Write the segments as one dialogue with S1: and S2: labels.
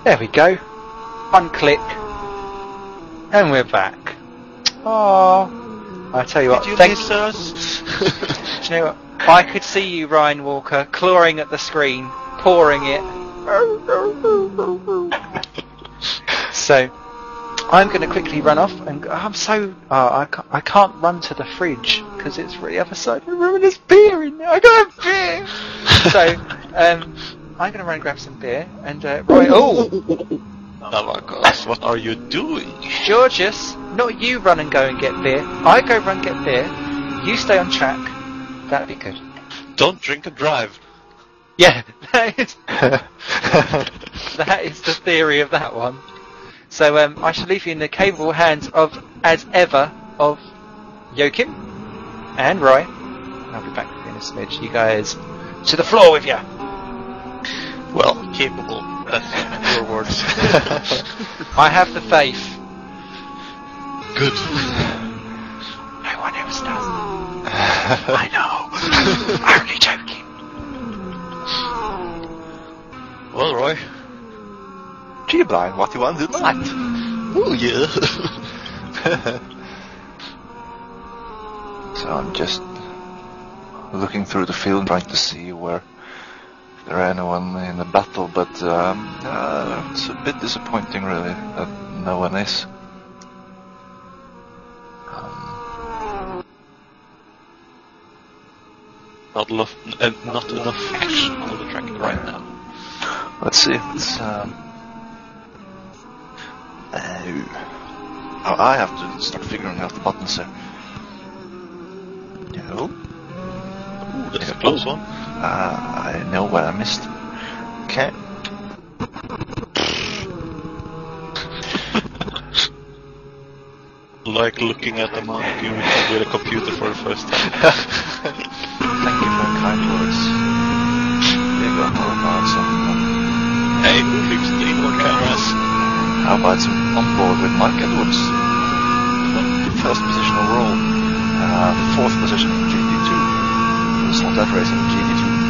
S1: There we go. One click. And we're back. Oh, I tell you what.
S2: Did you miss us?
S1: Do you know what? I could see you, Ryan Walker, clawing at the screen, pawing it. So, I'm going to quickly run off, and I'm so... I can't run to the fridge, because it's for the other side. Remember, there's beer in there. I got a beer! So, I'm going to run and grab some beer, and Roy... Oh!
S2: Navakas, what are you doing?
S1: Georgius, not you run and go and get beer. I go run and get beer. You stay on track. That'd be good.
S2: Don't drink and drive.
S1: Yeah, that is the theory of that one. So I shall leave you in the capable hands of, as ever, of Joakim and Roy. I'll be back in a smidge. You guys, to the floor with you.
S2: Well, capable. That's your words.
S1: I have the faith.
S2: Good.
S1: No one else does. I know. I'm only joking.
S2: Well, Roy.
S3: Gee, Brian, what do you want to do tonight?
S2: Oh, yeah.
S3: So I'm just looking through the field, trying to see where there are anyone in the battle, but it's a bit disappointing, really, that no one is.
S2: Not enough action on the track right now.
S3: Let's see. I have to start figuring out the buttons here. No.
S2: Ooh, that's a close one.
S3: I know what I missed. Okay.
S2: Like looking at a monkey with a computer for the first time.
S3: Thank you for the kind words. There you go. How about some...
S2: Hey, who fixed the indoor cameras?
S3: How about some on board with Mark Edwards? First position overall. Fourth position in GT2. It's not that race in GT2.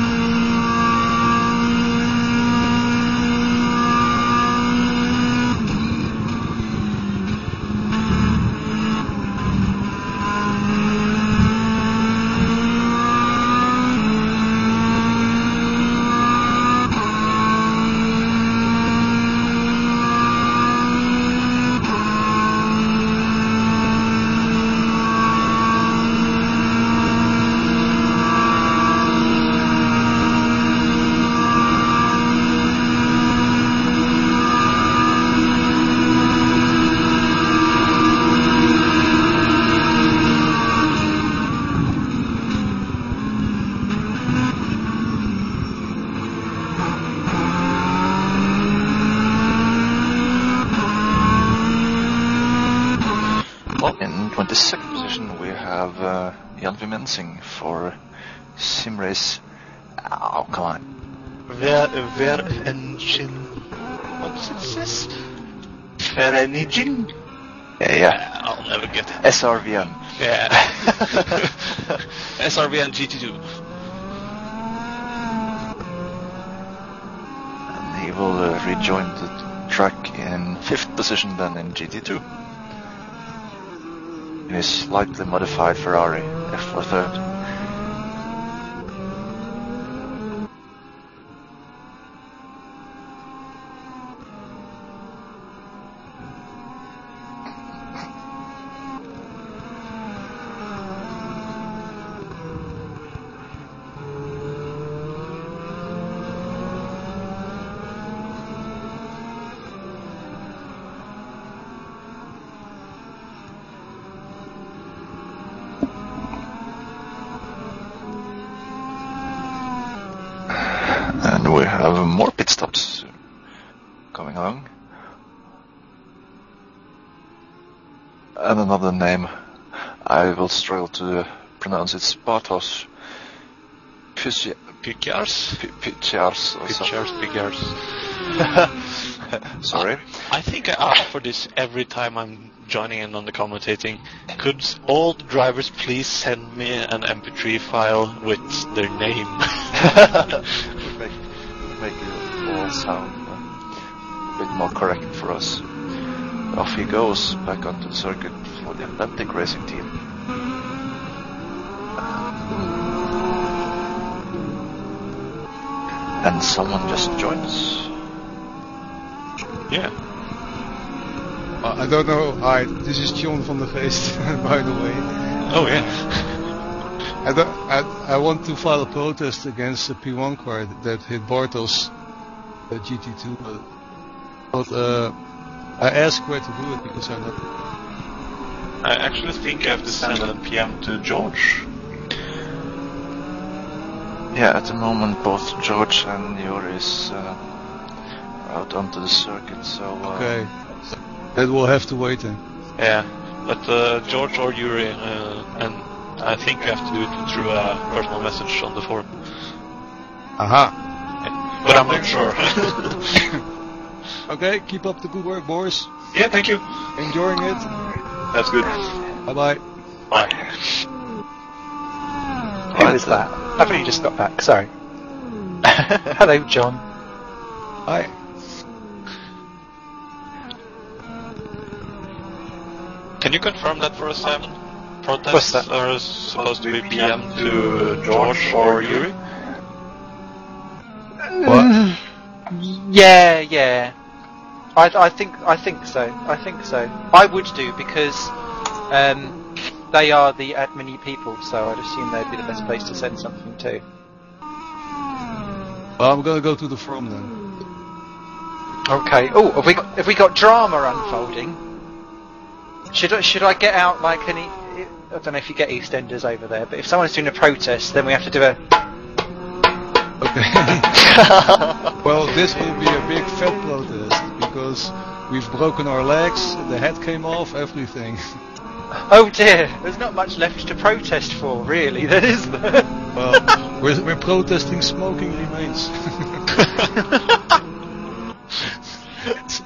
S3: For sim race. Oh, come on.
S2: Ver engine. What's it says? Ver engine?
S3: Yeah.
S2: I'll never get it.
S3: SRVN.
S2: Yeah. SRVN GT2.
S3: And he will rejoin the track in 5th position then in GT2. In his slightly modified Ferrari F430. And we have more pit stops coming along. And another name I will struggle to pronounce. It's Bartosz
S2: Pikiars?
S3: Pikiars. Sorry.
S2: I think I ask for this every time I'm joining in on the commentating. Could all the drivers please send me an MP3 file with their name?
S3: Make it all sound bit more correct for us. Off he goes back onto the circuit for the Atlantic Racing Team. And someone just joined us.
S2: Yeah.
S4: I don't know. Hi, this is John van der Geest, by the way.
S2: Oh yeah.
S4: I want to file a protest against the P1 car that hit Bartos GT2, but I asked where to do it because I'm not.
S2: I actually think I have to send a PM to George.
S3: Yeah, at the moment both George and Yuri is out onto the circuit, so...
S4: Okay, that will have to wait then.
S2: Yeah, but George or Yuri, and I think you have to do it through a personal message on the forum.
S4: Aha!
S2: Yeah, but I'm not sure.
S4: Okay, keep up the good work, boys.
S2: Yeah, thank you.
S4: Enjoying it.
S2: That's good.
S4: Bye-bye.
S2: Bye.
S1: Who is that? I've only just got back, sorry. Hello, John.
S4: Hi.
S2: Can you confirm that for us, Simon?
S1: What's
S2: Protests
S1: that?
S2: are supposed to be PM to George or Yuri?
S4: What?
S1: Yeah. I think so. I would do because they are the admin people, so I'd assume they'd be the best place to send something to.
S4: Well, I'm gonna go to the forum then.
S1: Okay. Oh, have we got drama unfolding? Should I get out like any? I don't know if you get EastEnders over there, but if someone's doing a protest, then we have to do a.
S4: Okay. Well, this will be a big fat protest because we've broken our legs, the head came off, everything.
S1: Oh dear, there's not much left to protest for, really, then is there?
S4: Well, we're protesting smoking remains.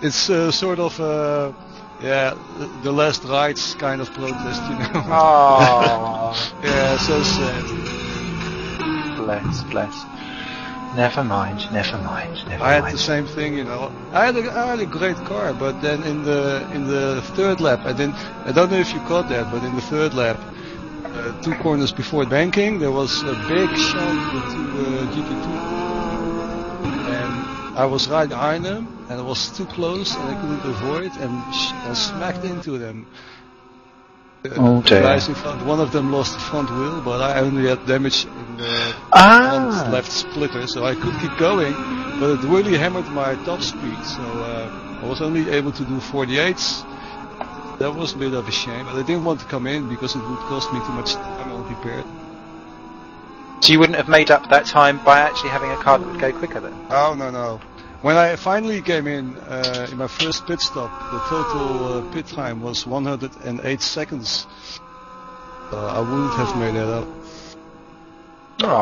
S4: it's sort of the last rights kind of protest, you know.
S1: Oh,
S4: Yeah, so sad.
S1: bless. Never mind.
S4: I had the same thing, you know. I had a great car, but then in the third lap, I don't know if you caught that, but in the third lap, 2 corners before banking, there was a big shunt into GT2, and I was right behind them, and it was too close, and I couldn't avoid, and I smacked into them.
S1: Oh
S4: The
S1: dear.
S4: guys in front, one of them lost the front wheel, but I only had damage in the front left splitter, so I could keep going, but it really hammered my top speed, so I was only able to do 48s. That was a bit of a shame, but I didn't want to come in because it would cost me too much time unprepared.
S1: So you wouldn't have made up that time by actually having a car that would go quicker then?
S4: Oh, no. When I finally came in my first pit stop, the total pit time was 108 seconds. I wouldn't have made that up.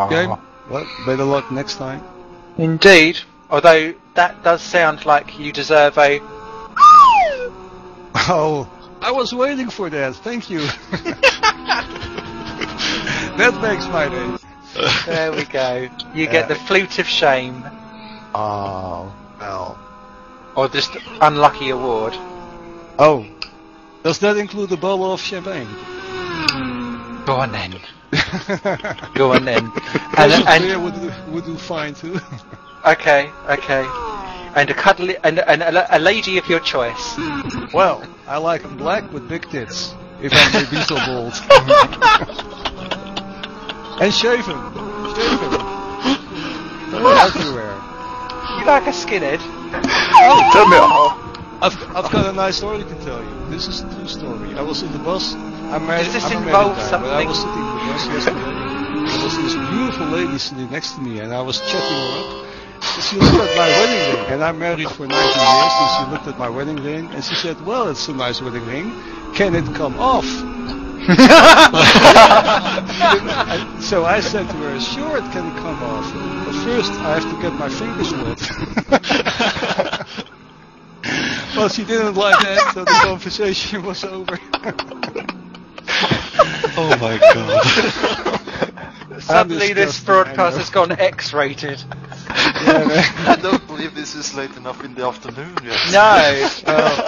S4: Okay, well, better luck next time.
S1: Indeed. Although that does sound like you deserve a.
S4: Oh, I was waiting for that. Thank you. That makes my day.
S1: There we go. You get the flute of shame,
S4: Oh, well.
S1: or just unlucky award.
S4: Oh, does that include a bottle of champagne?
S1: Go on then.
S4: And beer would do fine too.
S1: Okay. And a cuddly and a lady of your choice.
S4: Well, I like them black with big tits, if I may be so bold. And shaven. Everywhere.
S1: You like a skinhead?
S4: Oh, tell me all. I've got a nice story to tell you. This is a true story. I was in the bus.
S1: Does this involve something?
S4: But I was sitting in the bus yesterday. There was this beautiful lady sitting next to me, and I was chatting her up. She looked at my wedding ring, and I'm married for 19 years, so she looked at my wedding ring, and she said, well, it's a nice wedding ring. Can it come off? So I said to her, sure it can come off, but first I have to get my fingers wet. Well, she didn't like that, so the conversation was over.
S2: Oh my god.
S1: Suddenly this broadcast has gone X-rated.
S4: Yeah, man.
S3: I don't believe believe this is late enough in the afternoon yet.
S1: No,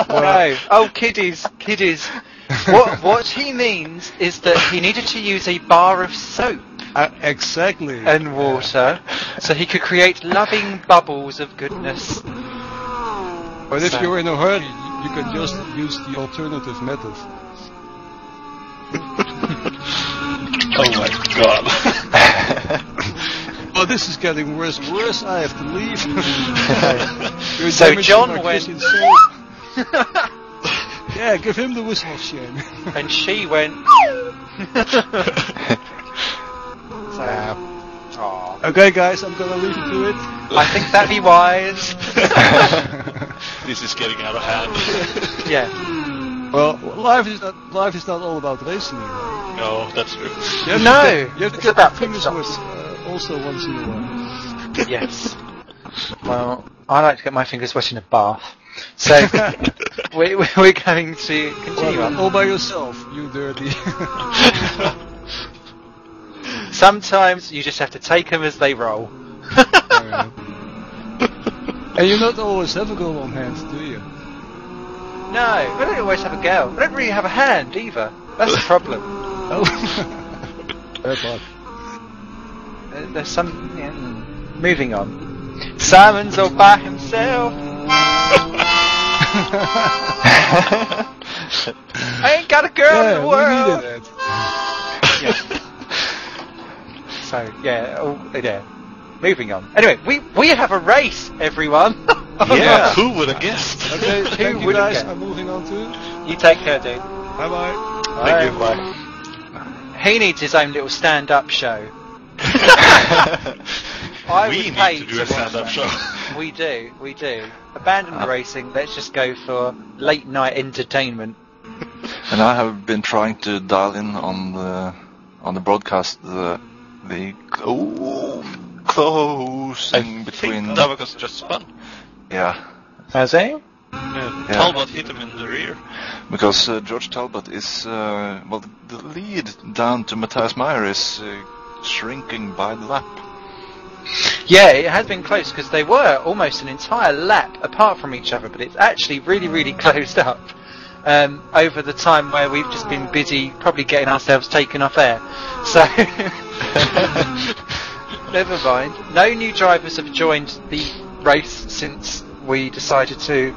S1: no. Oh, kiddies. What he means is that he needed to use a bar of soap
S4: Exactly.
S1: and water so he could create loving bubbles of goodness.
S4: But if
S1: So-
S4: you're in a hurry, you can just use the alternative method.
S2: Oh my god.
S4: Oh, this is getting worse and worse. I have to leave. You're
S1: So
S4: damaging
S1: John
S4: my
S1: went-
S4: Christian soul. Yeah, give him the whistle of shame.
S1: And she went... So, aw.
S4: Okay, guys, I'm gonna leave you to it.
S1: I think that'd be wise.
S2: This is getting out of hand.
S1: Yeah.
S4: Well, life is not all about racing. You know.
S2: No, that's true.
S4: You have
S1: No,
S4: to get
S1: it's
S4: your
S1: about
S4: fingers
S1: pit
S4: wet
S1: stops.
S4: also once in a while.
S1: Yes. Well, I like to get my fingers wet in a bath. So, we're going to continue on.
S4: All by yourself, you dirty.
S1: Sometimes you just have to take them as they roll.
S4: And you not always have a girl on hand, do you?
S1: No, I don't always have a girl. I don't really have a hand either. That's the problem.
S4: Oh. Fair part.
S1: There's some... Yeah, moving on. Simon's all by himself. I ain't got a girl in the
S4: we
S1: world.
S4: needed it.
S1: Yeah. So, yeah. Moving on. Anyway, we have a race, everyone.
S2: Yeah, who would have guessed?
S4: Okay, thank you
S1: wouldn't
S4: guys.
S1: get?
S4: I'm moving on to.
S1: You take care, dude.
S4: Bye bye.
S2: Thank you, bye.
S1: He needs his own little stand-up show. I
S2: We
S1: would
S2: need
S1: pay
S2: to do a
S1: watch
S2: stand-up
S1: that.
S2: show.
S1: We do. Abandon the racing. Let's just go for late night entertainment.
S3: And I have been trying to dial in on the broadcast the closing between.
S2: That was just fun.
S3: Yeah,
S1: Has he?
S2: Talbot hit him in the rear.
S3: because George Talbot is the lead down to Matthias Meyer is shrinking by the lap.
S1: Yeah, it has been close because they were almost an entire lap apart from each other, but it's actually really, really closed up over the time where we've just been busy probably getting ourselves taken off air. So, never mind. No new drivers have joined the race since we decided to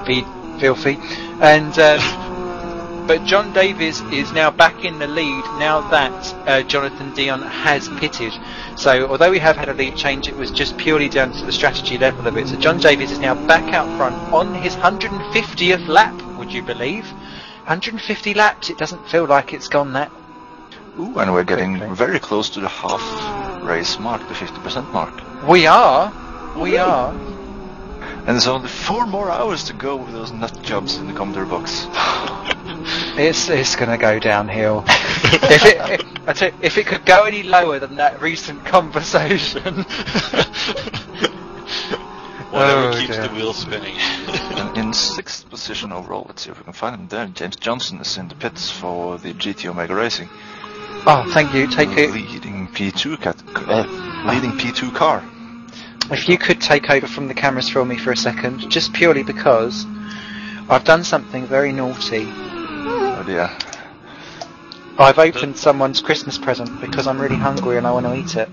S1: be filthy. And but John Davies is now back in the lead now that Jonathan Dion has pitted. So although we have had a lead change, it was just purely down to the strategy level of it. So John Davies is now back out front on his 150th lap, would you believe? 150 laps, it doesn't feel like it's gone that.
S3: Ooh, and we're getting very close to the half race mark, the 50% mark.
S1: We are.
S3: And there's only 4 more hours to go with those nut jobs in the commentary box.
S1: It's going to go downhill. If it could go any lower than that recent conversation.
S2: Whatever
S1: Oh,
S2: keeps
S1: dear.
S2: the wheels spinning.
S3: And in 6th position overall, let's see if we can find him there. James Johnson is in the pits for the GT Omega Racing.
S1: Oh, thank you. Take it.
S3: Leading P2 car.
S1: If you could take over from the cameras for me for a second, just purely because I've done something very naughty.
S3: Oh dear.
S1: I've opened someone's Christmas present because I'm really hungry and I want to eat it.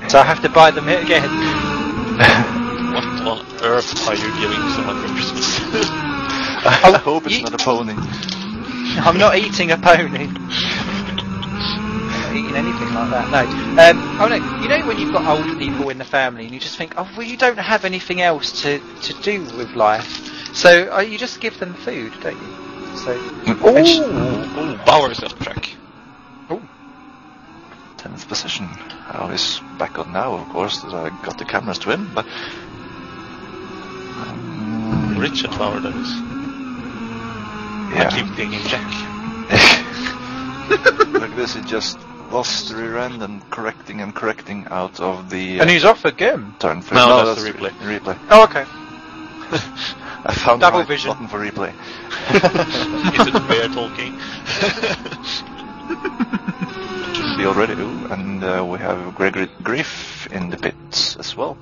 S1: So I have to buy them it again.
S2: What on earth are you giving someone for Christmas?
S3: I hope it's not a pony.
S1: I'm not eating a pony. I'm not eating anything like that, no. Oh no, you know when you've got old people in the family and you just think, oh well, you don't have anything else to do with life. So you just give them food, don't you? So,
S2: Ooh, Bauer's off track.
S3: 10th position. I is back on now, of course, that I got the cameras to him, but...
S2: Richard Bauer, that is. I
S3: yeah.
S2: keep thinking Jack.
S3: Like this, he just lost the rear end and correcting out of the...
S1: and he's off again.
S3: turn 3.
S2: No, that's the replay.
S3: Replay.
S1: Oh, okay.
S3: I found
S1: Double
S3: the right
S1: vision.
S3: button for replay.
S2: Is it bear talking?
S3: Should be already. Ooh, and we have Gregory Griff in the pits as well.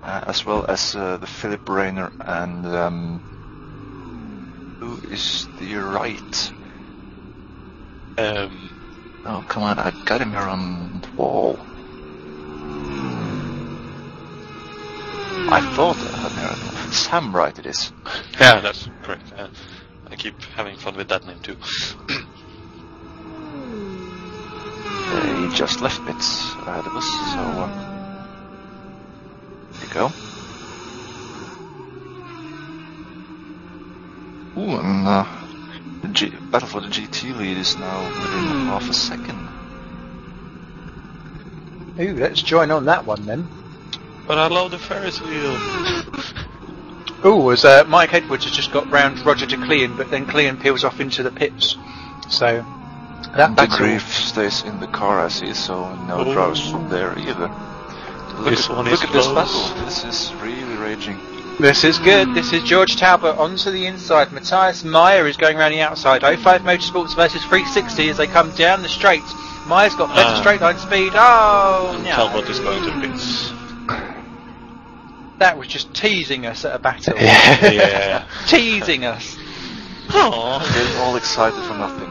S3: as well as the Philip Rayner and who is the right? Oh, come on, I got him here on the wall. I thought I had him here on the wall. Sam Wright it is.
S2: Yeah, that's correct. I keep having fun with that name too.
S3: He just left bits ahead of us, so there you go. Ooh, and the battle for the GT lead is now within half a second.
S1: Ooh, let's join on that one then.
S2: But I love the Ferris wheel.
S1: Ooh, as Mike Edwards has just got round Roger de Clean, but then Clean peels off into the pits. So that
S3: The
S1: battle.
S3: Grief stays in the car, I see, so no drives from there either. Look
S2: This one
S3: look
S2: is
S3: at this
S2: close.
S3: battle. This is really raging.
S1: This is good. This is George Talbot onto the inside. Matthias Meyer is going around the outside. 05 Motorsports versus 360 as they come down the straight. Meyer's got better straight line speed. Oh,
S2: And
S1: no.
S2: Talbot is going to the pits.
S1: That was just teasing us at a battle.
S2: Yeah.
S1: Teasing us.
S2: Aww.
S3: Getting all excited for nothing.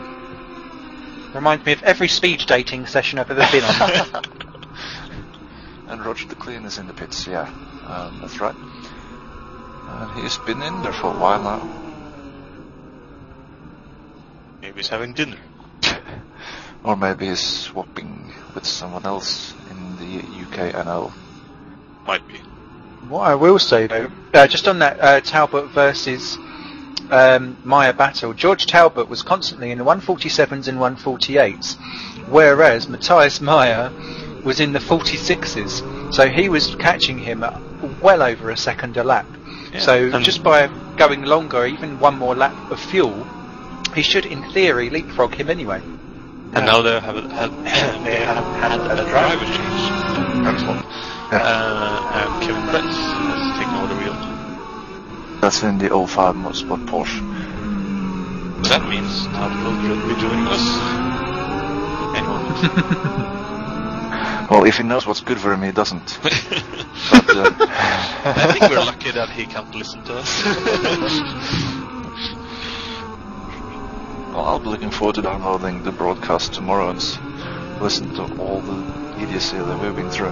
S1: Reminds me of every speed dating session I've ever been on.
S3: And Roger de Clean is in the pits, yeah. That's right. And he's been in there for a while now.
S2: Maybe he's having dinner.
S3: Or maybe he's swapping with someone else in the UK NL.
S2: Might be.
S1: What I will say though, just on that Talbot versus Meyer battle, George Talbot was constantly in the 147s and 148s, whereas Matthias Meyer was in the 46s, so he was catching him at well over a second a lap.
S2: Yeah.
S1: So
S2: And
S1: just by going longer, even one more lap of fuel, he should in theory leapfrog him anyway.
S2: And now they have had a driver change. That's one. And Kevin Press has taken over the wheel.
S3: That's in the 05 Motorsport Porsche.
S2: That means Talbot will be joining us. Anyone?
S3: Well, if he knows what's good for him, he doesn't. But,
S2: I think we're lucky that he can't listen to us.
S3: well, I'll be looking forward to downloading the broadcast tomorrow and listen to all the idiocy that we've been through.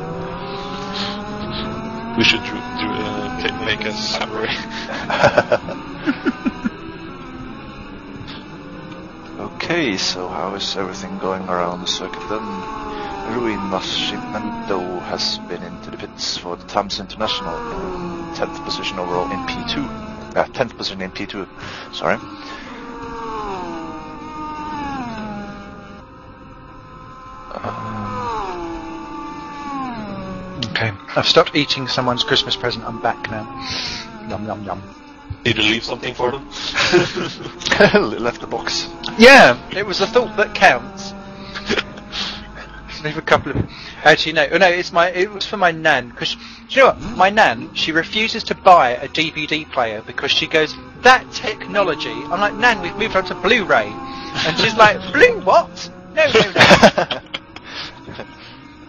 S2: We should make a summary.
S3: Okay, so how is everything going around the circuit then? Rui Nascimento has been into the pits for the Times International in 10th position overall in P2. 10th position in P2, sorry.
S1: Okay, I've stopped eating someone's Christmas present. I'm back now. Yum yum yum.
S2: Did you leave something for them?
S3: Left the box.
S1: Yeah, it was the thought that counts. Leave a couple of. Actually, no. It was for my nan. Because you know what? My nan, she refuses to buy a DVD player because she goes, that technology. I'm like, Nan, we've moved on to Blu-ray, and she's like, Blue what? No.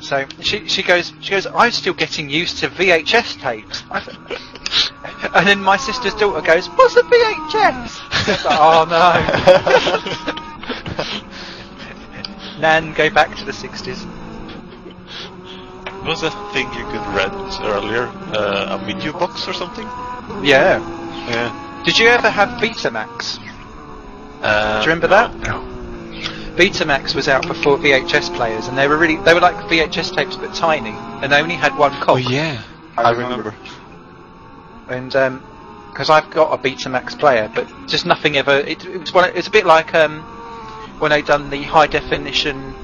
S1: So she goes. I'm still getting used to VHS tapes. And then my sister's daughter goes, what's a VHS? It's like, oh no. Nan, go back to the 60s.
S2: Was that thing you could rent earlier? A video box or something?
S1: Yeah.
S2: Yeah.
S1: Did you ever have Betamax? Do you remember that?
S3: No.
S1: Betamax was out before VHS players, and they were like VHS tapes but tiny, and they only had one cock.
S2: Oh yeah, I remember.
S1: And because I've got a Betamax player, but just nothing ever. It's a bit like when they done the high definition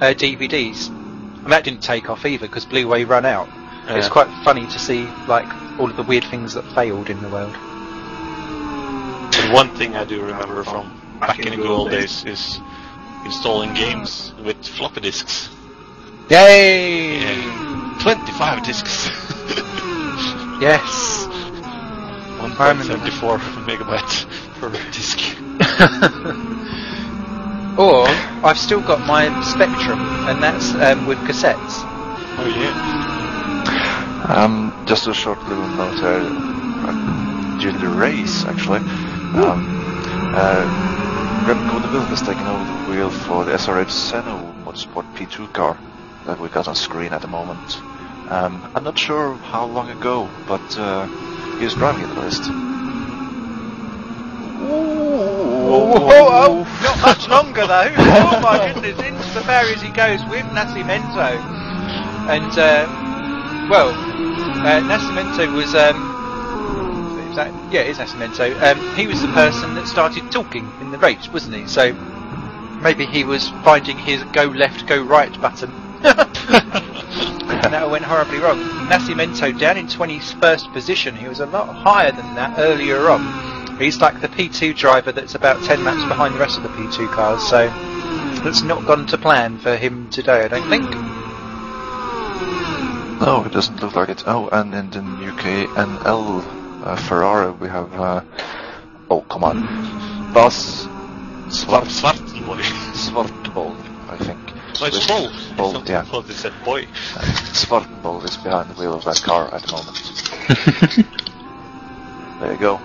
S1: DVDs. And that didn't take off either because Blu-ray ran out.
S2: Yeah.
S1: It's quite funny to see like all of the weird things that failed in the world.
S2: But one thing I do remember from back in the good old days is installing games with floppy disks.
S1: Yay!
S2: Yeah. 25 disks.
S1: Yes.
S2: 1.74 megabyte per disk.
S1: Or I've still got my Spectrum, and that's with cassettes.
S2: Oh yeah.
S3: Just a short little note here. During the race, actually, Remco de Wilde has taken over the wheel for the SRH Seno Motorsport P2 car that we got on screen at the moment. I'm not sure how long ago, but he was driving it at least.
S1: Oh, not much longer though. Oh my goodness, into the barriers he goes with Nascimento. And, Nascimento was, it's Nascimento. He was the person that started talking in the race, wasn't he? So maybe he was finding his go left, go right button. And that went horribly wrong. Nascimento down in 21st position. He was a lot higher than that earlier on. He's like the P2 driver that's about 10 laps behind the rest of the P2 cars. So that's not gone to plan for him today, I don't think.
S3: No, it doesn't look like it. Oh, and in the UK NL Ferrari we have... oh, come on. Bas Svartboll, I think.
S2: No, it's Boll.
S3: Boll, yeah.
S2: I thought they said boy.
S3: Svartboll is behind the wheel of that car at the moment. There you go.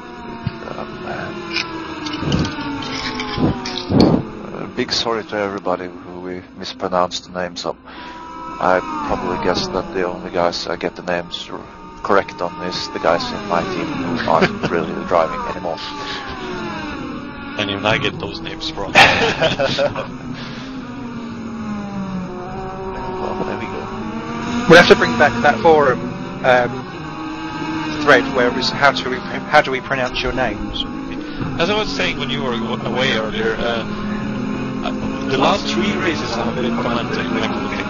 S3: Big sorry to everybody who we mispronounced the names of. I probably guess that the only guys I get the names correct on is the guys in my team who aren't really driving anymore.
S2: And even I get those names wrong.
S3: Well, there we go.
S1: We'll have to bring back that forum thread where it was how do we pronounce your names?
S2: As I was saying when you were away earlier, the last 3 races I've been commenting,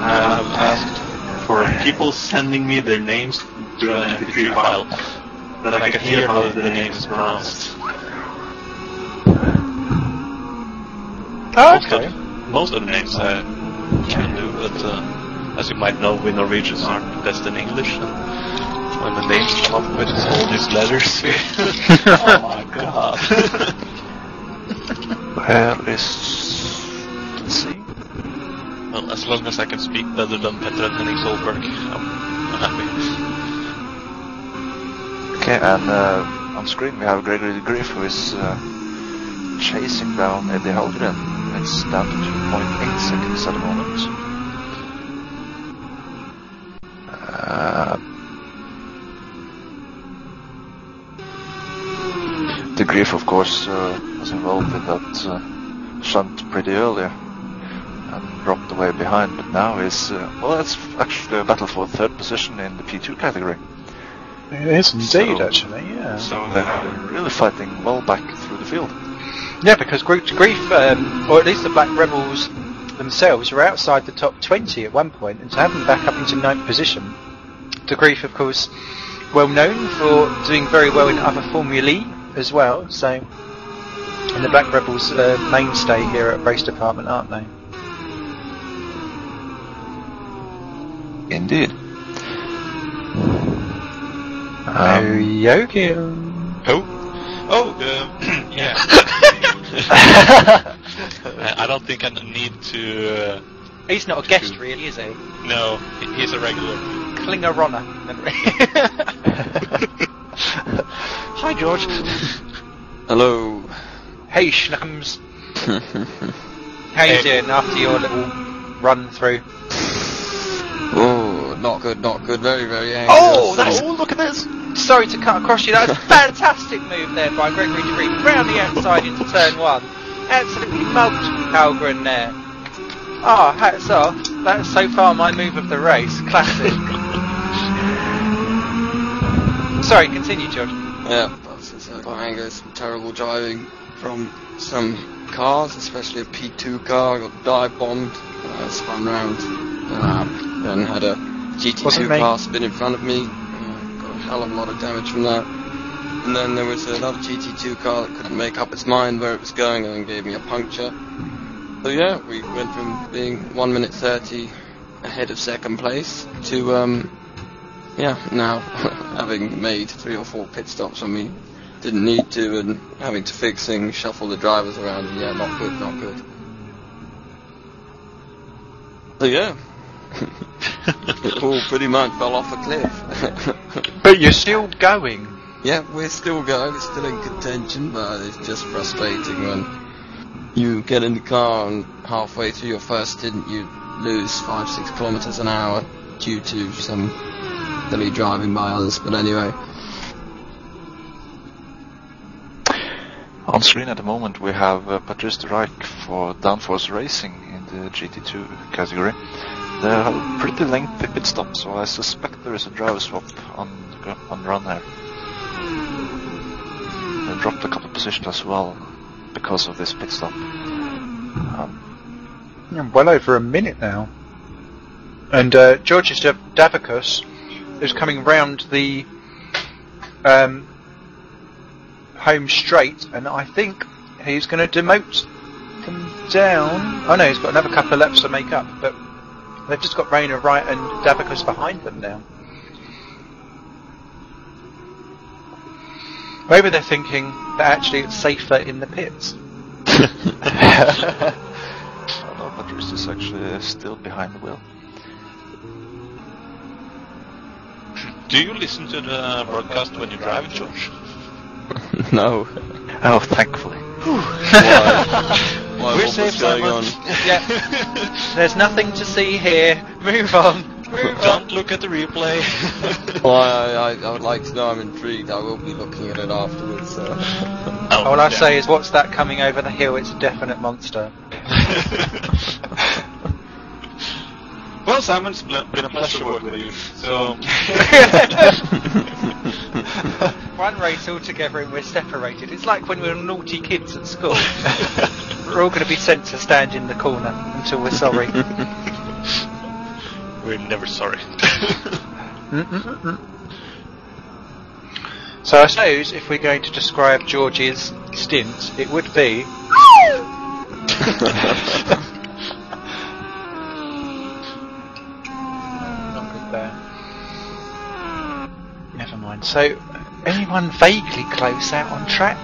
S2: I've asked for people sending me their names through an MP3 file that I can hear how the name is pronounced.
S1: Oh, okay.
S2: Most of the names I can do, but as you might know, we Norwegians aren't the best in English. And when the names come up with all these letters, oh my god!
S3: Where is... let's see.
S2: Well, as long as I can speak better than Petter and Henning Solberg, I'm happy.
S3: Okay, and on screen we have Gregory Griff who is chasing down Eddie Halgren. It's down to 2.8 seconds at the moment. The Griff, of course, was involved in that shunt pretty early and dropped away behind, but now is it's actually a battle for 3rd position in the P2 category.
S1: It is indeed, actually, yeah.
S3: So they're really fighting well back through the field.
S1: Yeah, because Grief, or at least the Black Rebels themselves, were outside the top 20 at one point, and to have them back up into 9th position. De Grief, of course, well known for doing very well in other formulae as well, so... And the Black Rebels mainstay here at RaceDepartment, aren't they?
S3: Indeed.
S1: Joakim.
S2: Who? Oh, yeah. I don't think I need to...
S1: He's not a guest, really, is he?
S2: No, he's a regular.
S1: Klingerona. Hi, George.
S5: Hello.
S1: Hey, Schnuckums. How you doing after your little run through?
S5: Oh, not good, very, very angry.
S1: Oh, look at this! Sorry to cut across you, that was a fantastic move there by Gregory de Grief, round the outside into turn 1. Absolutely mugged Halgren there. Oh, hats off. That's so far my move of the race. Classic. Sorry, continue, George.
S5: Yeah, that's quite angry. Some terrible driving from some cars, especially a P2 car. I got dive bombed, spun round, then had a GT2 car spin in front of me. Got a hell of a lot of damage from that. And then there was another GT2 car that couldn't make up its mind where it was going and then gave me a puncture. So yeah, we went from being 1 minute 30 ahead of 2nd place to now having made 3 or 4 pit stops when we didn't need to, and having to fix things, shuffle the drivers around, and yeah, not good. So yeah. It all pretty much fell off a cliff.
S1: But you're still going.
S5: Yeah, we're still going, we're still in contention, but it's just frustrating when you get in the car and halfway through your first stint you lose 5-6 kilometers an hour due to some silly driving by others. But anyway.
S3: On screen at the moment we have Patrice de Rijk for Downforce Racing in the GT2 category. They have a pretty lengthy pit stop, so I suspect there is a driver swap on run here. They dropped a couple of positions as well because of this pit stop.
S1: Well over a minute now. And Georges Davicus is coming round the home straight, and I think he's going to demote them down. Oh no, he's got another couple of laps to make up, but they've just got Rayner right and Davicus behind them now. Maybe they're thinking that actually it's safer in the pits.
S3: No, Patrice is actually still behind the wheel.
S2: Do you listen to the broadcast when you drive, George?
S5: No.
S3: Oh, thankfully.
S5: Why,
S1: We're
S5: what
S1: safe,
S5: was going on?
S1: Yeah. There's nothing to see here. Move on.
S2: Don't look at the replay.
S5: Well, I would like to know, I'm intrigued, I will be looking at it afterwards. So.
S1: All I say is, what's that coming over the hill? It's a definite monster.
S2: Well, Simon, it's been a pleasure working with you. So
S1: One race all together and we're separated. It's like when we were naughty kids at school. We're all going to be sent to stand in the corner until we're sorry.
S2: we're never sorry.
S1: So I suppose if we're going to describe George's stint, it would be... Not good there. Never mind. So, anyone vaguely close out on track?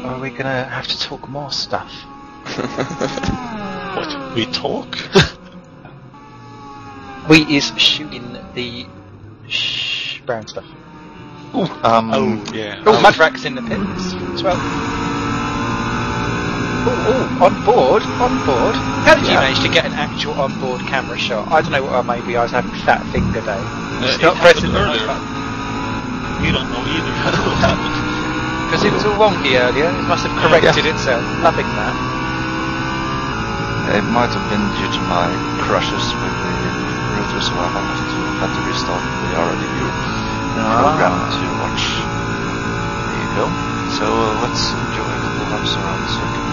S1: Or are we going to have to talk more stuff?
S2: What? We talk?
S1: We is shooting the brown stuff.
S2: Oh, yeah.
S1: Oh, Mudrack's in the pits as well. Oh, on board. How did you manage to get an actual on-board camera shot? I don't know, maybe I was having fat finger day. Not pressing the right button.
S2: You don't know either. What happened?
S1: Because it was all wonky earlier. It must have corrected itself. Loving that.
S3: It might have been due to my crushes with the router, so I had to restart the RDLMS program to watch. There you go. So let's enjoy a couple of laps around the circuit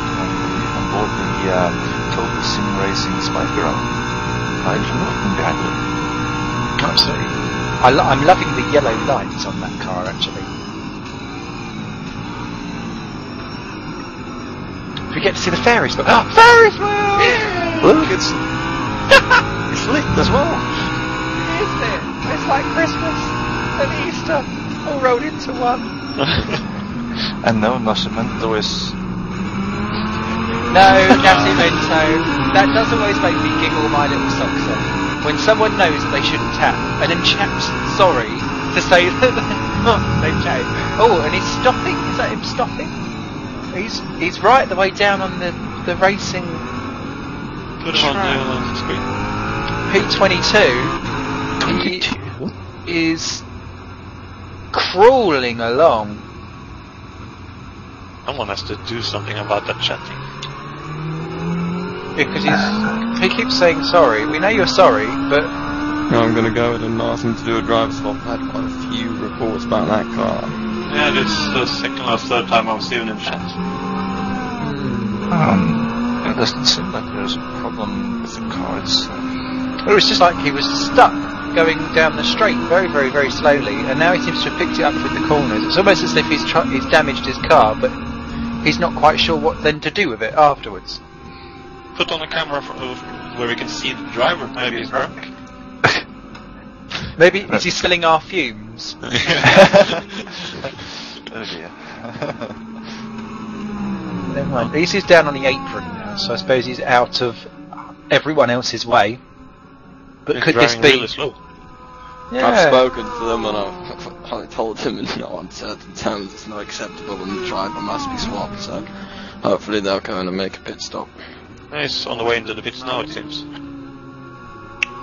S3: on board the Total Sim Racing Spiker Round. Nigel looking behind it.
S1: Absolutely. I'm loving the yellow lights on that car, actually. We get to see the Ferris wheel. Oh, Ferris wheel!
S3: Yeah. Look, it's lit as well.
S1: Isn't it? It's like Christmas and Easter all rolled into one.
S3: And no, Nascimento is...
S1: No, Nascimento. That does always make me giggle my little socks off. When someone knows that they shouldn't tap, and then chaps sorry to say that they've chatted. Oh, and he's stopping? Is that him stopping? He's right the way down on the racing.
S2: Put it on the screen.
S1: P22 is crawling along.
S2: Someone has to do something about that chatting.
S1: Because he keeps saying sorry. We know you're sorry, but...
S5: No, I'm going to go ahead and ask him to do a drive swap. I've had quite a few reports about that car.
S2: Yeah, this is the second or third time I've seen him in chat.
S3: It doesn't seem like there's a problem with the car itself.
S1: It was just like he was stuck going down the straight very, very, very slowly, and now he seems to have picked it up with the corners. It's almost as if he's damaged his car, but he's not quite sure what then to do with it afterwards.
S2: Put on a camera where we can see the driver. Maybe he's drunk.
S1: Maybe is he smelling our fumes?
S3: Oh dear.
S1: Never mind. At least he's down on the apron now, so I suppose he's out of everyone else's way. But
S2: He's
S1: could this
S2: driving
S1: be?
S2: really slow.
S1: Yeah.
S5: I've spoken to them and I told them in no uncertain terms it's not acceptable and the driver must be swapped, so hopefully they'll go in and make a pit stop.
S2: He's on the way into the pits now, it seems.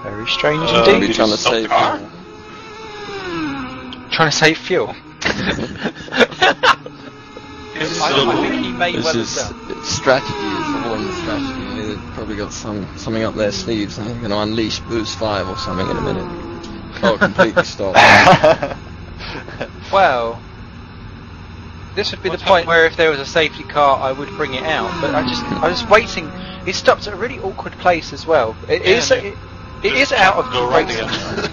S1: Very strange
S2: Did
S1: indeed.
S5: Maybe trying to
S2: stop the
S5: save
S2: car?
S5: fuel.
S1: Trying to save fuel. I think he may
S5: It's
S1: well
S5: just
S1: have done.
S5: strategy is all in the strategy. They've probably got something up their sleeves. They're going to unleash Boost 5 or something in a minute. Oh, completely stop.
S1: Well, this would be the point where if there was a safety car, I would bring it out. But I was waiting. It stopped at a really awkward place as well. It is out of
S2: Go
S1: the
S2: right
S1: race.
S2: again.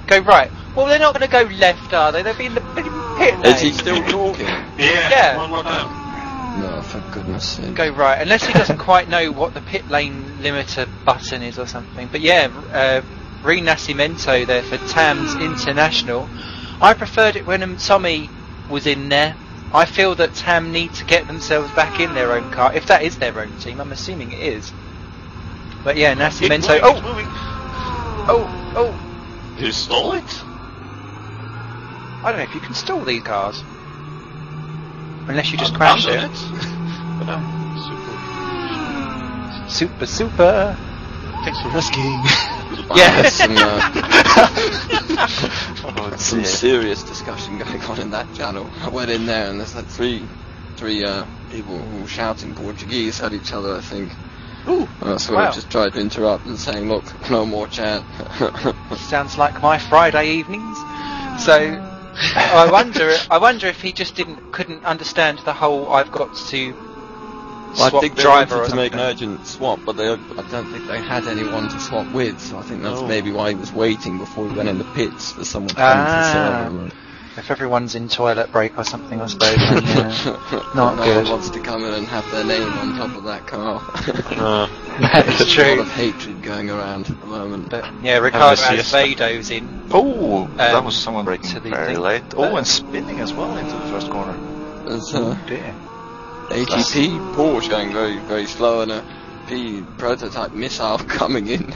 S1: Go right. Well, they're not going to go left, are they? They'll be in the pit lane.
S5: Is he still talking?
S2: Yeah, one more time.
S5: No, for goodness sake.
S1: Go right, unless he doesn't quite know what the pit lane limiter button is or something. But yeah, Rinascimento there for Tams International. I preferred it when Tommy was in there. I feel that Tam need to get themselves back in their own car, if that is their own team. I'm assuming it is. But yeah, Nascimento.
S2: It's moving.
S1: Oh!
S2: Did you stall it?
S1: I don't know if you can stall these cars. Unless you just crash it.
S2: But,
S1: Super.
S2: thanks for asking.
S1: Yeah.
S5: There's some serious discussion going on in that channel. I went in there and there's like three people who were shouting Portuguese at each other, I think.
S1: Ooh,
S5: So I just tried to interrupt and saying, look, no more chat.
S1: sounds like my Friday evenings. So I wonder if he just couldn't understand the whole I've got to swap
S5: I think they
S1: driver or
S5: wanted to make
S1: something.
S5: an urgent swap, but I don't think they had anyone to swap with, so I think that's
S2: Oh.
S5: maybe why he was waiting before he went in the pits for someone to
S1: Ah.
S5: come to
S1: If everyone's in toilet break or something, I suppose. Then, yeah. Not
S5: no
S1: good.
S5: one wants to come in and have their name on top of that car.
S1: That is
S5: There's a lot
S1: true.
S5: of hatred going around at the moment.
S1: But yeah, Ricardo
S2: siesta.
S1: Azevedo's in.
S3: Oh, that was someone
S1: to
S3: braking
S1: the
S3: very
S1: thing.
S3: late. Oh, and spinning as well into the first corner.
S5: There's
S3: Dear.
S5: ATP Porsche going very, very slow and a P prototype missile coming in.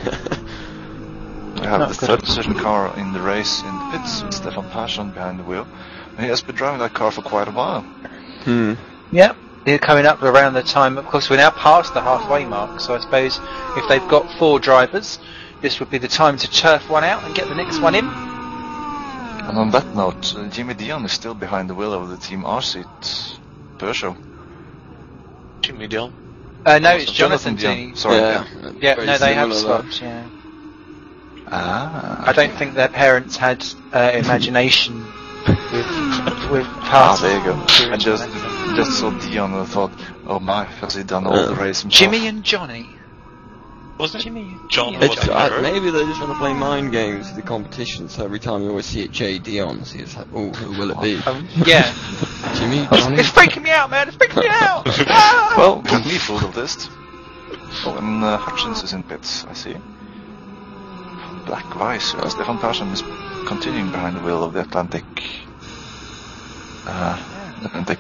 S3: We have
S1: Not
S3: the
S1: good.
S3: third position car in the race in the pits, with Stefan Persson behind the wheel. And he has been driving that car for quite a while.
S1: Yep, they're coming up around the time. Of course, we're now past the halfway mark, so I suppose if they've got 4 drivers, this would be the time to turf one out and get the next one in.
S3: And on that note, Jimmy Dion is still behind the wheel of the Team R-Seat Peugeot.
S2: Jimmy Dion.
S1: No, it's Jonathan
S3: Dion.
S1: Dion.
S3: Sorry.
S1: Yeah,
S5: very
S1: no, they have
S5: similar,
S1: swapped. Yeah,
S3: Ah.
S1: I don't think their parents had imagination with
S3: Ah,
S1: parts.
S3: there you go. I just saw Dion and I thought, oh my, has he done all the race himself?
S1: Jimmy and Johnny.
S2: Wasn't it?
S1: Jimmy.
S2: John
S1: Yeah,
S2: was
S5: It's,
S2: there.
S5: maybe they're just trying to play mind games with the competition, so every time you always see it J. Dion, so it's like, oh, who will it be?
S1: Yeah.
S5: Jimmy,
S3: Oh,
S5: Johnny?
S1: It's freaking me out, man. It's freaking me out. Ah!
S3: Well, got me fooled of this. Oh, and Hutchins is in pits, I see. Black Vice, Stefan Persson is continuing behind the wheel of the Atlantic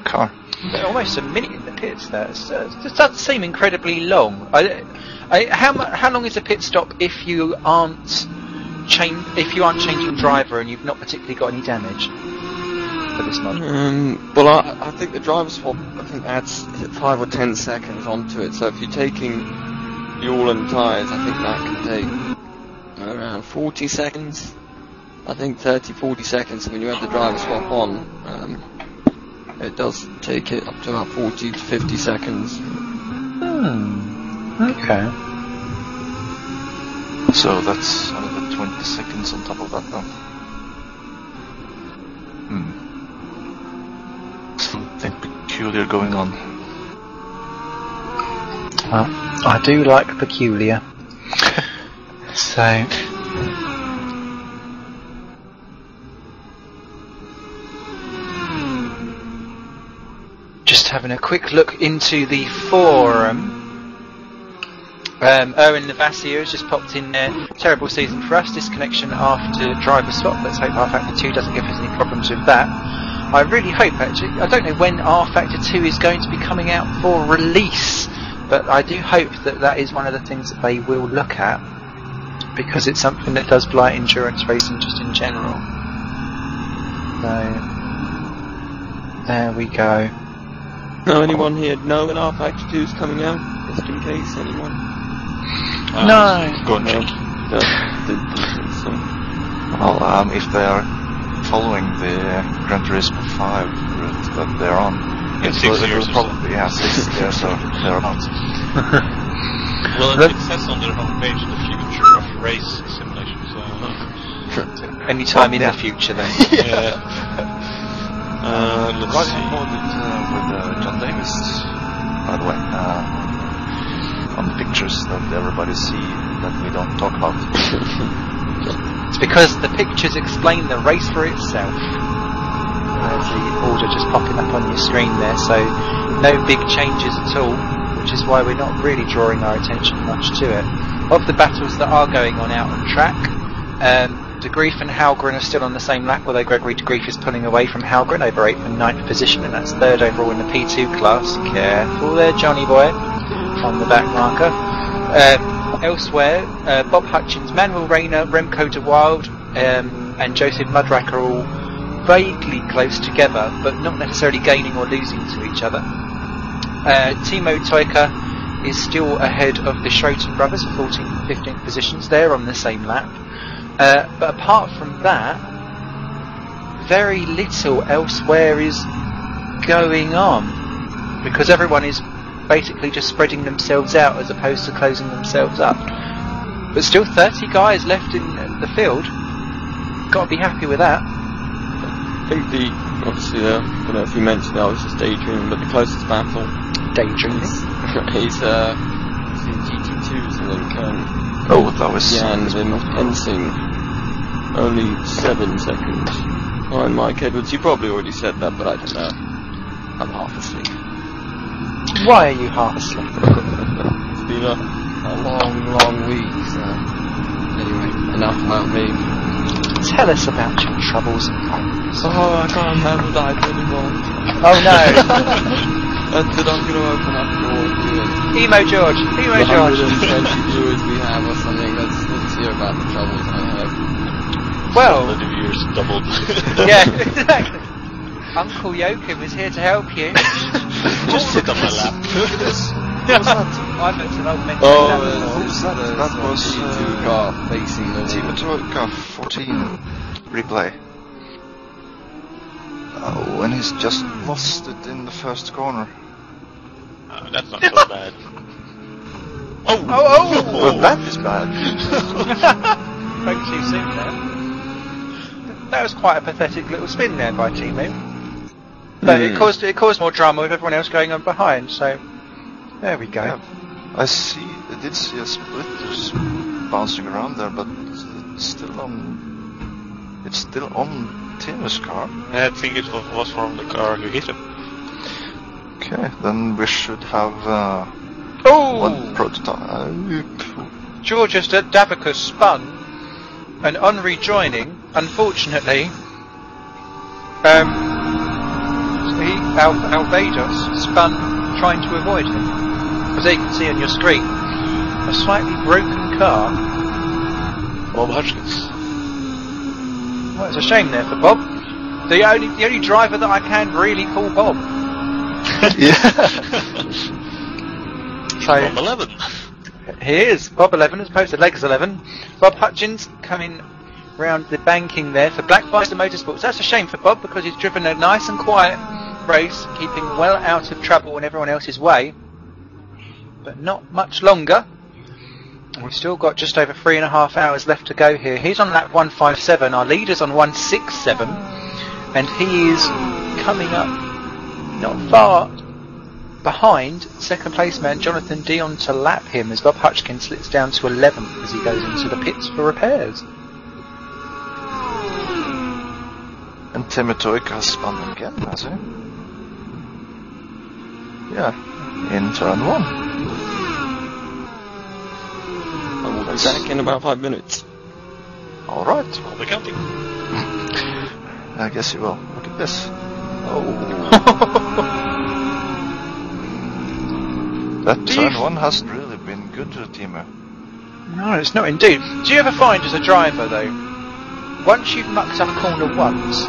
S3: car.
S1: They're almost a minute in the pits there. It doesn't seem incredibly long. How long is a pit stop if you aren't changing driver and you've not particularly got any damage for this model?
S5: Well, I think the driver swap adds 5 or 10 seconds onto it. So if you're taking fuel and tyres, I think that can take around 40 seconds. I think 30-40 seconds. When you have the driver swap on, it does take it up to about 40 to 50 seconds.
S1: Okay.
S3: So that's another 20 seconds on top of that now. Something peculiar going on.
S1: Well, I do like peculiar. So. Just having a quick look into the forum. Erwin Navassia has just popped in there. Terrible season for us. Disconnection after driver swap. Let's hope R-Factor 2 doesn't give us any problems with that. I really hope, actually. I don't know when R-Factor 2 is going to be coming out for release, but I do hope that that is one of the things that they will look at. because it's something that does blight endurance racing just in general. So there we go.
S5: No, anyone here know when R-Factor 2 is coming out? Just in case, anyone?
S1: No.
S2: Go and check.
S5: No, didn't think so.
S3: Well, if they are following the Gran Turismo 5 route that they're on,
S2: It's
S3: it
S2: 6 years
S3: will
S2: or
S3: probably, yeah, 6 years or thereabouts.
S2: Well, it says on their homepage the future of race simulation, so
S1: Anytime in the future then.
S2: yeah. Let's
S3: Quite
S2: see.
S3: important with John Davis, by the way, on the pictures that everybody see that we don't talk about.
S1: It's because the pictures explain the race for itself. There's the order just popping up on your screen there, so no big changes at all, which is why we're not really drawing our attention much to it. Of the battles that are going on out on track, De Grief and Halgren are still on the same lap, although Gregory De Grief is pulling away from Halgren over 8th and 9th position, and that's 3rd overall in the P2 class. Careful there, Johnny boy, on the back marker. Elsewhere, Bob Hutchins, Manuel Rayner, Remco de Wilde, and Joseph Mudrack are all vaguely close together, but not necessarily gaining or losing to each other. Timo Toika is still ahead of the Schroeter brothers for 14th and 15th positions. They're on the same lap. But apart from that, very little elsewhere is going on, because everyone is basically just spreading themselves out as opposed to closing themselves up. But still 30 guys left in the field. Got to be happy with that.
S5: I think obviously I don't know if you mentioned it, I was just daydreaming, but the closest battle
S1: Daydreaming.
S5: is in GT2s, I think.
S3: Oh, that was...
S5: Yeah, and Ensing, only 7 seconds behind Mike Edwards. You probably already said that, but I don't know. I'm half asleep.
S1: Why are you half asleep?
S5: It's been a long week, so anyway, enough about me.
S1: Tell us about your troubles and woes.
S5: Oh, I can't handle that anymore.
S1: Oh no!
S5: And then I'm going to open up for
S1: Emo George! Emo George!
S5: 120 viewers we have or something. Let's hear about the troubles I have.
S1: Well,
S2: The viewers doubled.
S1: yeah, exactly. Uncle Joakim is here to help you.
S2: Just sit on my lap.
S1: I've met an old man.
S3: that was
S5: G2 car facing the
S3: Timo Toika 14 replay. Oh, and he's just lost it in the first corner.
S2: That's not so bad. Oh!
S3: Well, that is bad.
S1: Spoke too soon there. That was quite a pathetic little spin there by Timo. But it caused more drama with everyone else going on behind, so there we go.
S3: Yeah. I did see a split just bouncing around there, but it's still on Timo's car.
S2: I think it was from the car who hit him.
S3: Okay, then we should have one prototype.
S1: Georgius Davicus spun, and on rejoining, unfortunately, Alvados spun trying to avoid him. As you can see on your screen, a slightly broken car.
S2: Bob Hutchins.
S1: Well, it's a shame there for Bob. The only driver that I can really call Bob.
S3: Yeah.
S1: So
S2: Bob 11.
S1: he is Bob 11 as opposed to Legs 11. Bob Hutchins coming round the banking there for Black Bison Motorsports. That's a shame for Bob because he's driven a nice and quiet race, keeping well out of trouble in everyone else's way. But not much longer. We've still got just over 3.5 hours left to go here. He's on lap 157. Our leader's on 167, and he is coming up not far behind second place man Jonathan Dion to lap him as Bob Hutchins slips down to 11th as he goes into the pits for repairs.
S3: And Timo Toika has spun again, has he? Yeah, in turn 1.
S5: I will be back in about 5 minutes.
S3: Alright,
S2: I'll be counting.
S3: I guess you will. Look at this. Oh. That turn 1 hasn't really been good to Timo.
S1: No, it's not indeed. Do you ever find as a driver though, once you've mucked up a corner once,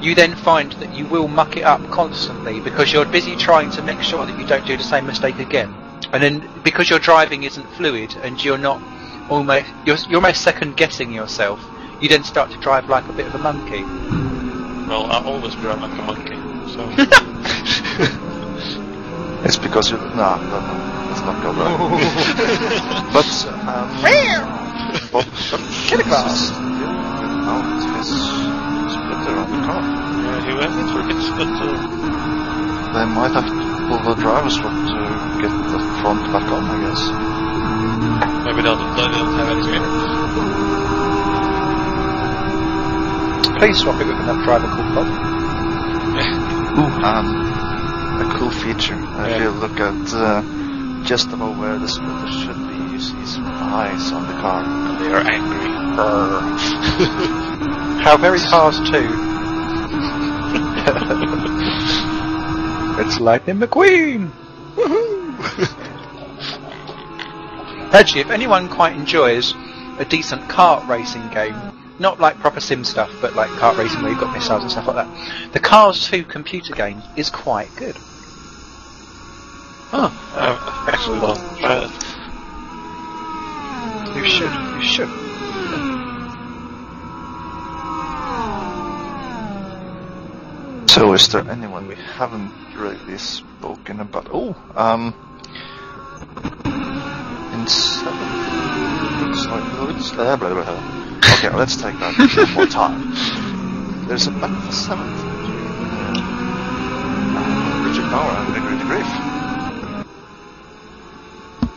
S1: you then find that you will muck it up constantly because you're busy trying to make sure that you don't do the same mistake again. And then because your driving isn't fluid and you're almost second guessing yourself, you then start to drive like a bit of a monkey.
S2: Well, I always drive like a monkey, so...
S3: It's because you... No, let's not go there. But, Bob
S1: Get a glass.
S3: Out his splitter on the car.
S2: Yeah, he went into it, but...
S3: They might have to pull the driver's foot to get the front back on, I guess.
S2: maybe they don't have any spinners.
S1: Please swap it with another driver called Bob.
S3: A cool feature. If you look at just above where the splitter should be, you see some eyes on the car.
S2: They are angry.
S1: How very Cars 2. It's Lightning McQueen! Woohoo! Actually, if anyone quite enjoys a decent kart racing game, not like proper sim stuff, but like kart racing where you've got missiles and stuff like that, the Cars 2 computer game is quite good.
S2: Oh, I've actually not tried it.
S1: You should.
S3: So is there anyone we haven't really spoken about? In 7th, okay, let's take that one more time. There's a battle for 7th between Richard Bauer and Gregory DeGriff.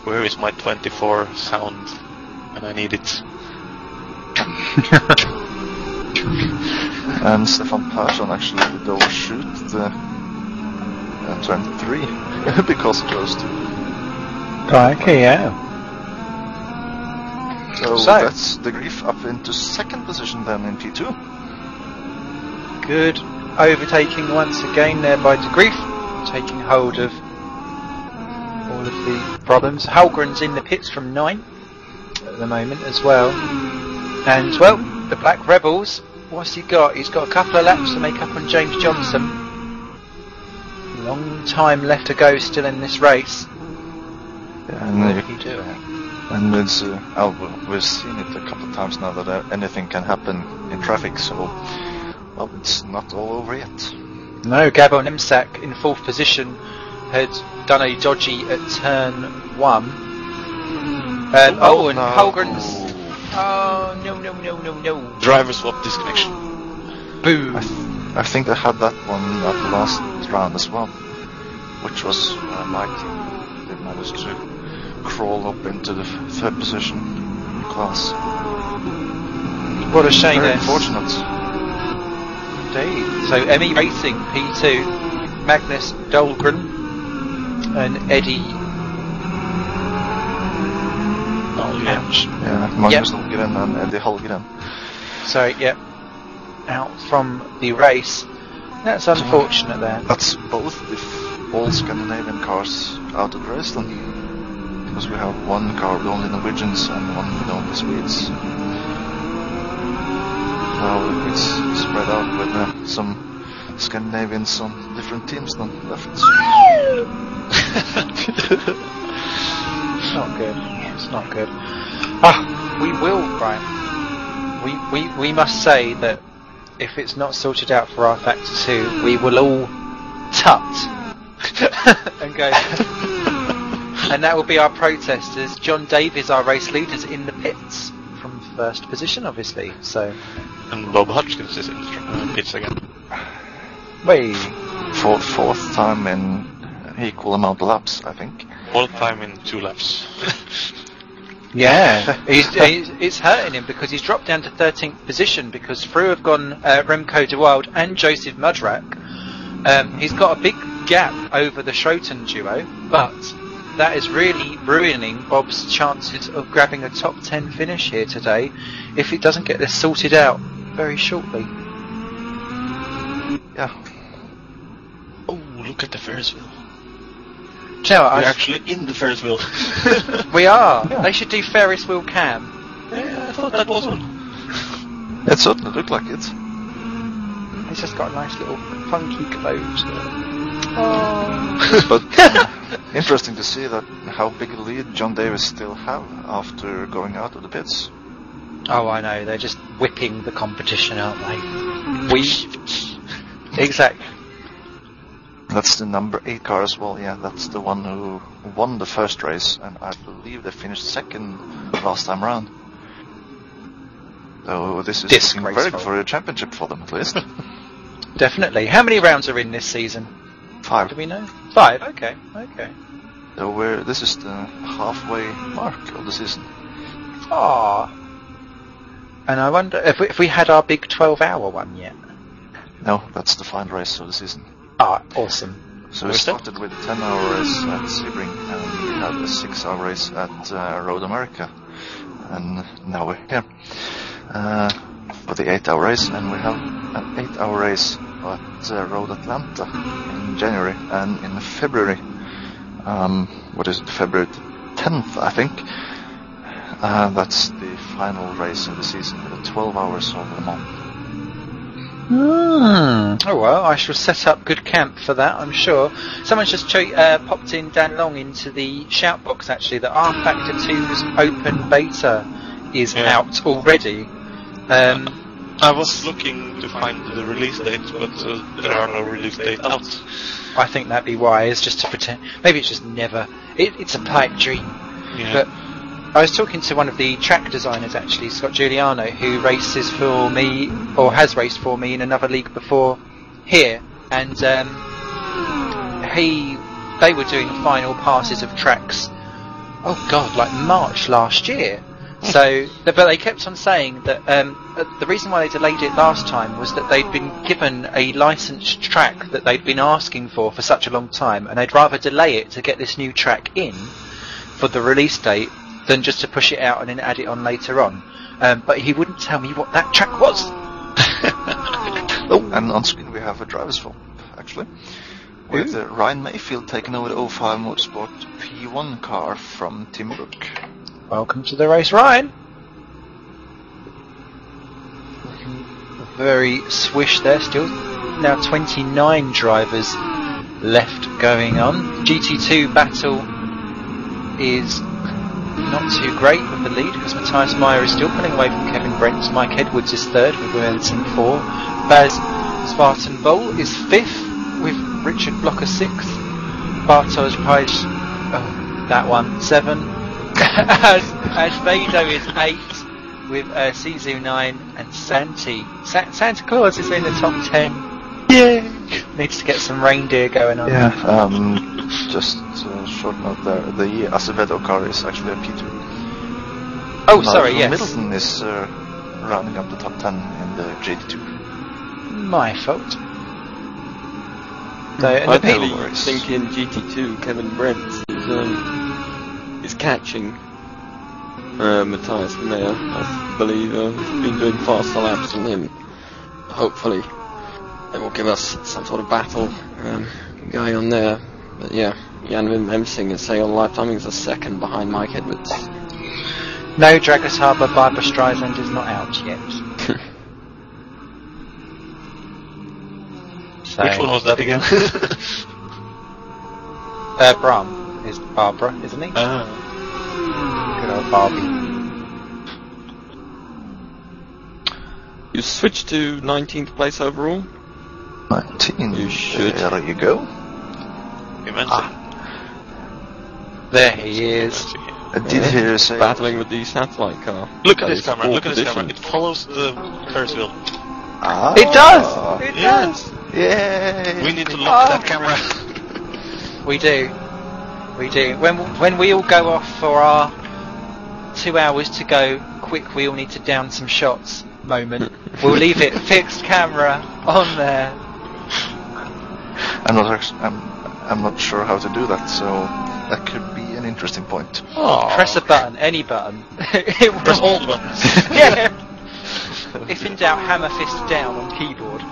S2: Where is my 24 sound when I need it?
S3: And Stefan Persson actually did overshoot the 23 because of those two.
S1: Okay, yeah.
S3: So that's the Grief up into 2nd position then in P2.
S1: Good overtaking once again there by De Grief, taking hold of all of the problems. Halgren's in the pits from 9th at the moment as well. And, well, the Black Rebels, what's he got? He's got a couple of laps to make up on James Johnson. Long time left to go still in this race.
S3: And
S1: what are you doing?
S3: And it's, we've seen it a couple of times now that anything can happen in traffic, so well, it's not all over yet.
S1: No, Gabon Nemsak in 4th position had done a dodgy at turn 1. And Halgren's... Oh, no.
S2: Driver swap disconnection.
S1: Boo.
S3: I think they had that one at the last round as well, which was my team. They managed to crawl up into the 3rd position class.
S1: What a shame.
S3: Very unfortunate.
S1: Indeed. So ME Racing P2, Magnus Dahlgren and Eddie.
S3: Magnus Dahlgren and Eddie Holgren.
S1: So out from the race. That's unfortunate there.
S3: That's both if all Scandinavian cars out of the race then. Because we have one car with only Norwegians and one with only Swedes. Now it's spread out with some Scandinavians on different teams then left.
S1: It's not good. We will, Brian. We must say that if it's not sorted out for our Factor 2, we will all tut and go. And that will be our protest as John Davies, our race leaders, in the pits from 1st position, obviously. So.
S2: And Bob Hodgkins is in pits again.
S1: Wait.
S3: Fourth time in equal amount of laps, I think.
S2: 4th time in 2 laps.
S1: Yeah, it's hurting him because he's dropped down to 13th position because through have gone Remco de Wilde and Joseph Mudrak. He's got a big gap over the Schroten duo, but that is really ruining Bob's chances of grabbing a top 10 finish here today if it doesn't get this sorted out very shortly.
S3: Yeah.
S2: Oh, look at the Ferris wheel.
S1: Do you know what,
S2: We're actually in the Ferris wheel.
S1: we are.
S2: Yeah.
S1: They should do Ferris wheel cam.
S2: Yeah, I thought that was one.
S3: It certainly looked like it.
S1: It's just got a nice little funky clothes.
S3: But interesting to see that how big a lead John Davis still have after going out of the pits.
S1: Oh, I know. They're just whipping the competition, aren't they? Exactly.
S3: That's the number 8 car as well. Yeah, that's the one who won the first race, and I believe they finished second last time round. So this is looking very good for a championship for them, at least.
S1: Definitely. How many rounds are in this season?
S3: 5.
S1: Do we know? 5. Okay.
S3: So this is the halfway mark of the season.
S1: Ah. And I wonder if we had our big 12-hour one yet.
S3: No, that's the final race of the season.
S1: Ah, awesome.
S3: So we started with a 10-hour race at Sebring, and we had a 6-hour race at Road America, and now we're here for the 8-hour race, and we have an 8-hour race at Road Atlanta in January, and in February, February 10th, I think, that's the final race of the season, with 12 hours of Le Mans.
S1: Oh well, I shall set up good camp for that, I'm sure. Someone's just popped in Dan Long into the shout box actually that R Factor 2's open beta is out already.
S2: I was looking to find the release dates, but there are no release dates out.
S1: I think that'd be wise, just to pretend. Maybe it's just never. It's a pipe dream.
S2: Yeah.
S1: But I was talking to one of the track designers actually, Scott Giuliano, who races for me, or has raced for me in another league before here, and they were doing final passes of tracks. Oh God, like March last year. So, but they kept on saying that the reason why they delayed it last time was that they'd been given a licensed track that they'd been asking for such a long time, and they'd rather delay it to get this new track in for the release date than just to push it out and then add it on later on. But he wouldn't tell me what that track was.
S3: Oh, and on screen we have a driver's swap, actually, with Ryan Mayfield taking over the 05 Motorsport P1 car from Tim Brook.
S1: Welcome to the race, Ryan. Looking very swish there still. Now 29 drivers left going on. GT2 battle is not too great with the lead because Matthias Meyer is still pulling away from Kevin Brent. Mike Edwards is third with Williamson 4. Baz Spartan Bowl is fifth with Richard Blocker 6th. Bartosz Page, that one, 7. as Vado is 8 with Sizu 9 and Santi. Santa Claus is in the top 10. Yay! Needs to get some reindeer going on.
S3: Yeah, just a short note there. The Acevedo car is actually a P2.
S1: Oh, sorry, yes.
S3: Middleton is rounding up the top 10 in the GT2.
S1: My fault. So,
S5: I think in GT2 Kevin Brent is catching Matthias Meyer. I believe he's been doing faster laps than him. Hopefully it will give us some sort of battle going on there. But yeah, Jan Wim Hemsing is saying on live timing is a second behind Mike Edwards.
S1: No, Dragus Harbour Barbara Streisand is not out yet. So,
S2: which one was that again?
S1: Bram is Barbara, isn't he? Good old Barbie.
S5: You switched to 19th place overall?
S3: 19.
S5: You should.
S3: There you go.
S1: There he is.
S3: I did hear you say
S5: battling with the satellite car.
S2: Look at this camera, look at this camera. It follows the Ferris wheel.
S1: It does! It does!
S3: Yay!
S2: We need to look at that camera.
S1: We do. We do. When we all go off for our 2 hours to go, quick, we all need to down some shots moment, we'll leave it fixed camera on there.
S3: I'm not sure how to do that, so that could be an interesting point.
S1: Press a button, any button.
S2: Press all the buttons.
S1: Yeah. If in doubt, hammer fist down on keyboard.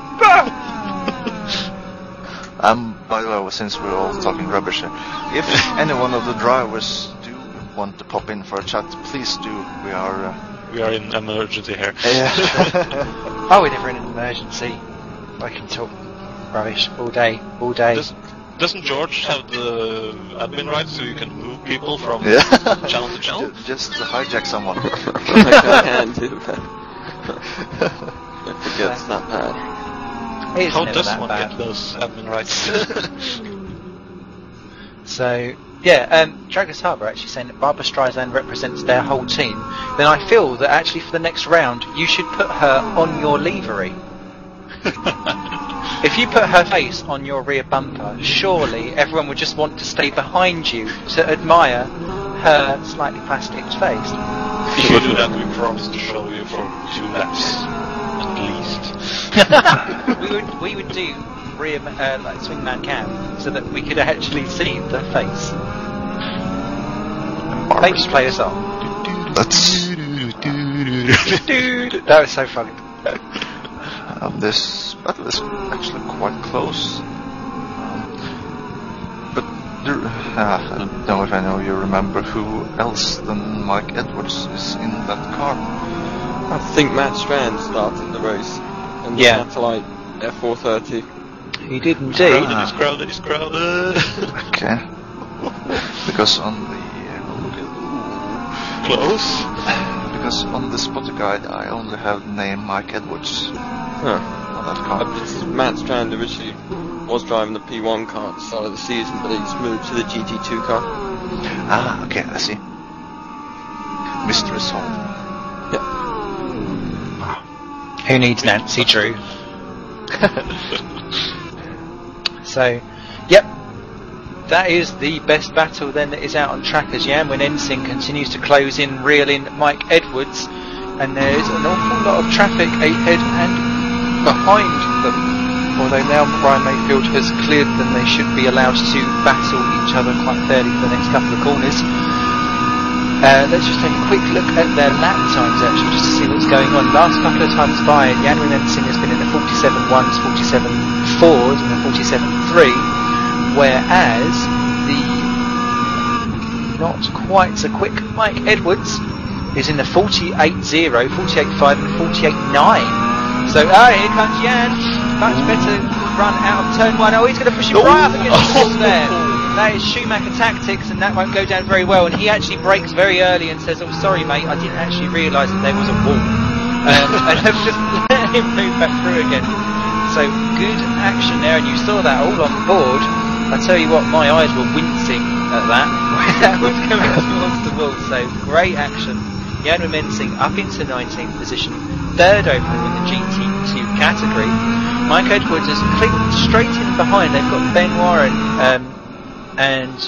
S3: By the way, since we're all talking rubbish here, if any one of the drivers do want to pop in for a chat, please do. We are
S2: in emergency here.
S1: Oh, we're never in an emergency. I can talk rubbish all day.
S2: Doesn't George have the admin rights so you can move people from channel to channel?
S3: Just to hijack someone.
S5: I can do that. It's not bad.
S1: It's
S2: How
S1: never
S2: does
S1: that
S2: one
S1: bad.
S2: get those admin rights?
S1: So, yeah, Dragus Harbour actually saying that Barbara Streisand represents their whole team. Then I feel that actually for the next round, you should put her on your livery. If you put her face on your rear bumper, surely everyone would just want to stay behind you to admire her slightly plasticked face.
S2: If you do that, we promise to show you for 2 laps, at least.
S1: we would do rear like swingman cam so that we could actually see the face. Thanks, play us on. That was so funny.
S3: This battle is actually quite close. But I don't know if you remember who else than Mike Edwards is in that car.
S5: I think Matt Strand started the race in the satellite F430.
S1: He did indeed.
S2: It's crowded.
S3: Okay. Because on the
S2: close.
S3: Because on the spotter guide I only have the name Mike Edwards. On that car.
S5: Matt Strand originally was driving the P1 car at the start of the season, but he's moved to the GT2 car.
S3: Ah, okay, I see. Mystery solved.
S5: Yep.
S1: Who needs Nancy Drew? So, yep, that is the best battle then that is out on track as Jan Ensing continues to close in, reel in Mike Edwards, and there's an awful lot of traffic ahead and behind them. Although now Brian Mayfield has cleared them, they should be allowed to battle each other quite fairly for the next couple of corners. Let's just take a quick look at their lap times actually, just to see what's going on. Last couple of times by, Jan Ensing has been in the 47.1s, 47.4s and the 47.3, whereas the not quite so quick Mike Edwards is in the 48.0, 48.5 and 48.9. So, here comes Jan. Much better run out of turn 1. Oh, he's going to push him right up against the wall there. That is Schumacher tactics, and that won't go down very well. And he actually brakes very early and says, "Oh, sorry, mate, I didn't actually realise that there was a wall." And I've just let him move back through again. So, good action there, and you saw that all on board. I tell you what, my eyes were wincing at that. That was coming towards the wall. So, great action. Jan Ensing up into 19th position, third overall in the GT2 category. Mike Edwards is straight in behind. They've got Benoit and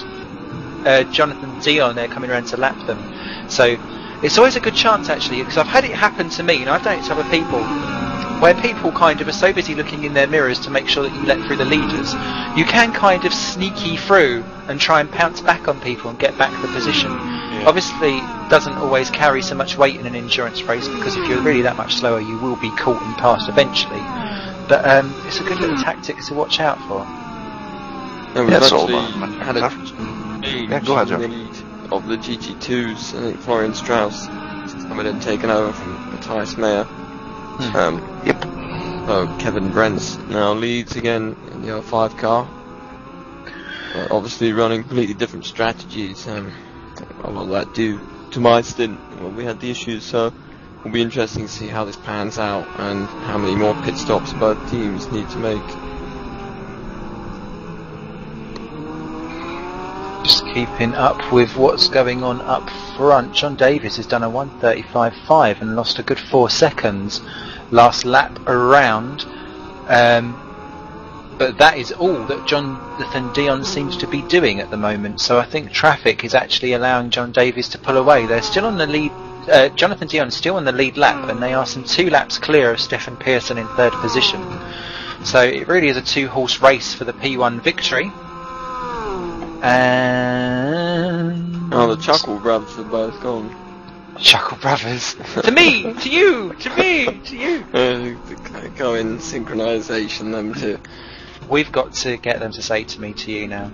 S1: Jonathan Dion there coming around to lap them. So it's always a good chance actually, because I've had it happen to me, and I've done it to other people, where people kind of are so busy looking in their mirrors to make sure that you let through the leaders, you can kind of sneaky through and try and pounce back on people and get back the position. Yeah. Obviously, it doesn't always carry so much weight in an endurance race, because if you're really that much slower, you will be caught and passed eventually. But it's a good little tactic to watch out for.
S5: And we've actually had a
S3: go ahead,
S5: lead of the GT2s. I think Florian Strauss coming in, taken over from Matthias Meyer.
S3: Yep.
S5: So Kevin Brents now leads again in the 05 car. Obviously running completely different strategies. What will that do to my stint? Well, we had the issues, so it'll be interesting to see how this pans out and how many more pit stops both teams need to make.
S1: Just keeping up with what's going on up front. John Davis has done a 1:35.5 and lost a good 4 seconds last lap around. But that is all that Jonathan Dion seems to be doing at the moment. So I think traffic is actually allowing John Davis to pull away. They're still on the lead. Jonathan Dion is still on the lead lap, and they are some 2 laps clear of Stefan Pearson in 3rd position. So it really is a 2-horse race for the P1 victory. And
S5: the Chuckle brothers are both gone.
S1: Chuckle brothers. To me, to you, to me, to you.
S5: Go in synchronisation, them two.
S1: we've got to get them to say to you now.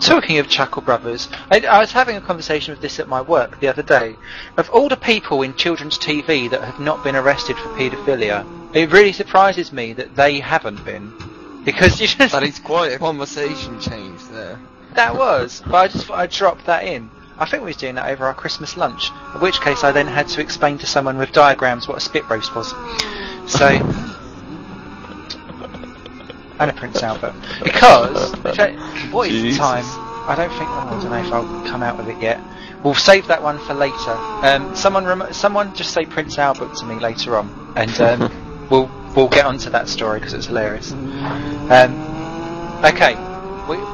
S1: Talking of Chuckle Brothers, I was having a conversation with this at my work the other day. Of all the people in children's TV that have not been arrested for paedophilia, it really surprises me that they haven't been. Because you just...
S5: That is quite a conversation change there.
S1: That was, but I just thought I'd drop that in. I think we was doing that over our Christmas lunch, in which case I then had to explain to someone with diagrams what a spit roast was. So... and a Prince Albert. Because, what is the time? I don't know if I'll come out with it yet. We'll save that one for later. Someone just say Prince Albert to me later on, and we'll get onto that story because it's hilarious. Okay,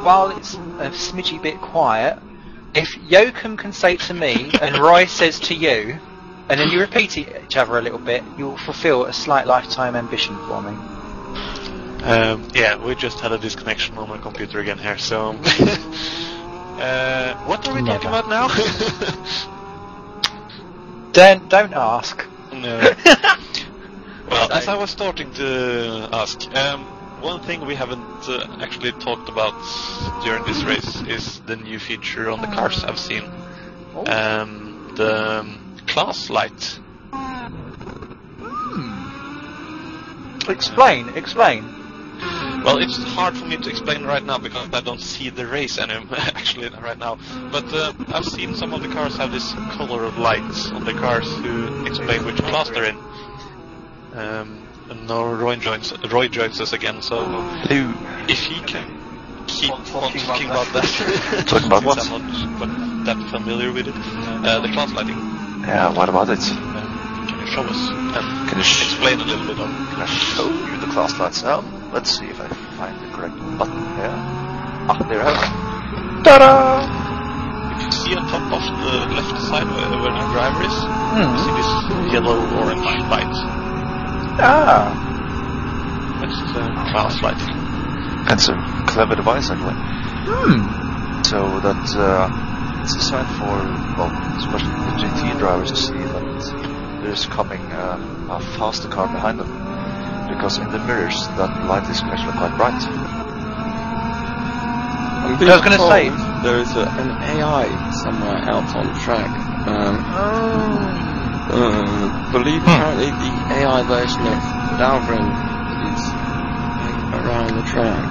S1: while it's a smidgy bit quiet, if Joakim can say to me and Roy says to you, and then you repeat each other a little bit, you'll fulfil a slight lifetime ambition for me.
S2: Yeah, we just had a disconnection on my computer again here, so... what are we talking about now?
S1: Don't ask.
S2: No. Well, as I was starting to ask, one thing we haven't actually talked about during this race is the new feature on the cars I've seen. The class light.
S1: Explain.
S2: Well, it's hard for me to explain right now because I don't see the race actually right now. But I've seen some of the cars have this color of lights on the cars to explain which class they're in. And now Roy joins us again, so if he can keep on talking about that.
S3: Talking about what?
S2: I'm not that familiar with it. The class lighting.
S3: Yeah, what about it?
S2: Can you show us? And
S3: Can you
S2: explain a little bit on
S3: Can I show you the class lights? Let's see if I find the correct button here. There I have. Ta-da!
S2: If you see on top of the left side where the driver is, you see this yellow-orange light. That's the class lighting.
S3: That's a clever device, actually. So that it's designed for, well, especially the GT drivers to see that there's coming a faster car behind them. Because in the mirrors, that light is actually quite bright.
S5: I was going to say, there is an AI somewhere out on track. Believe apparently the AI version of Dalgren is around the track.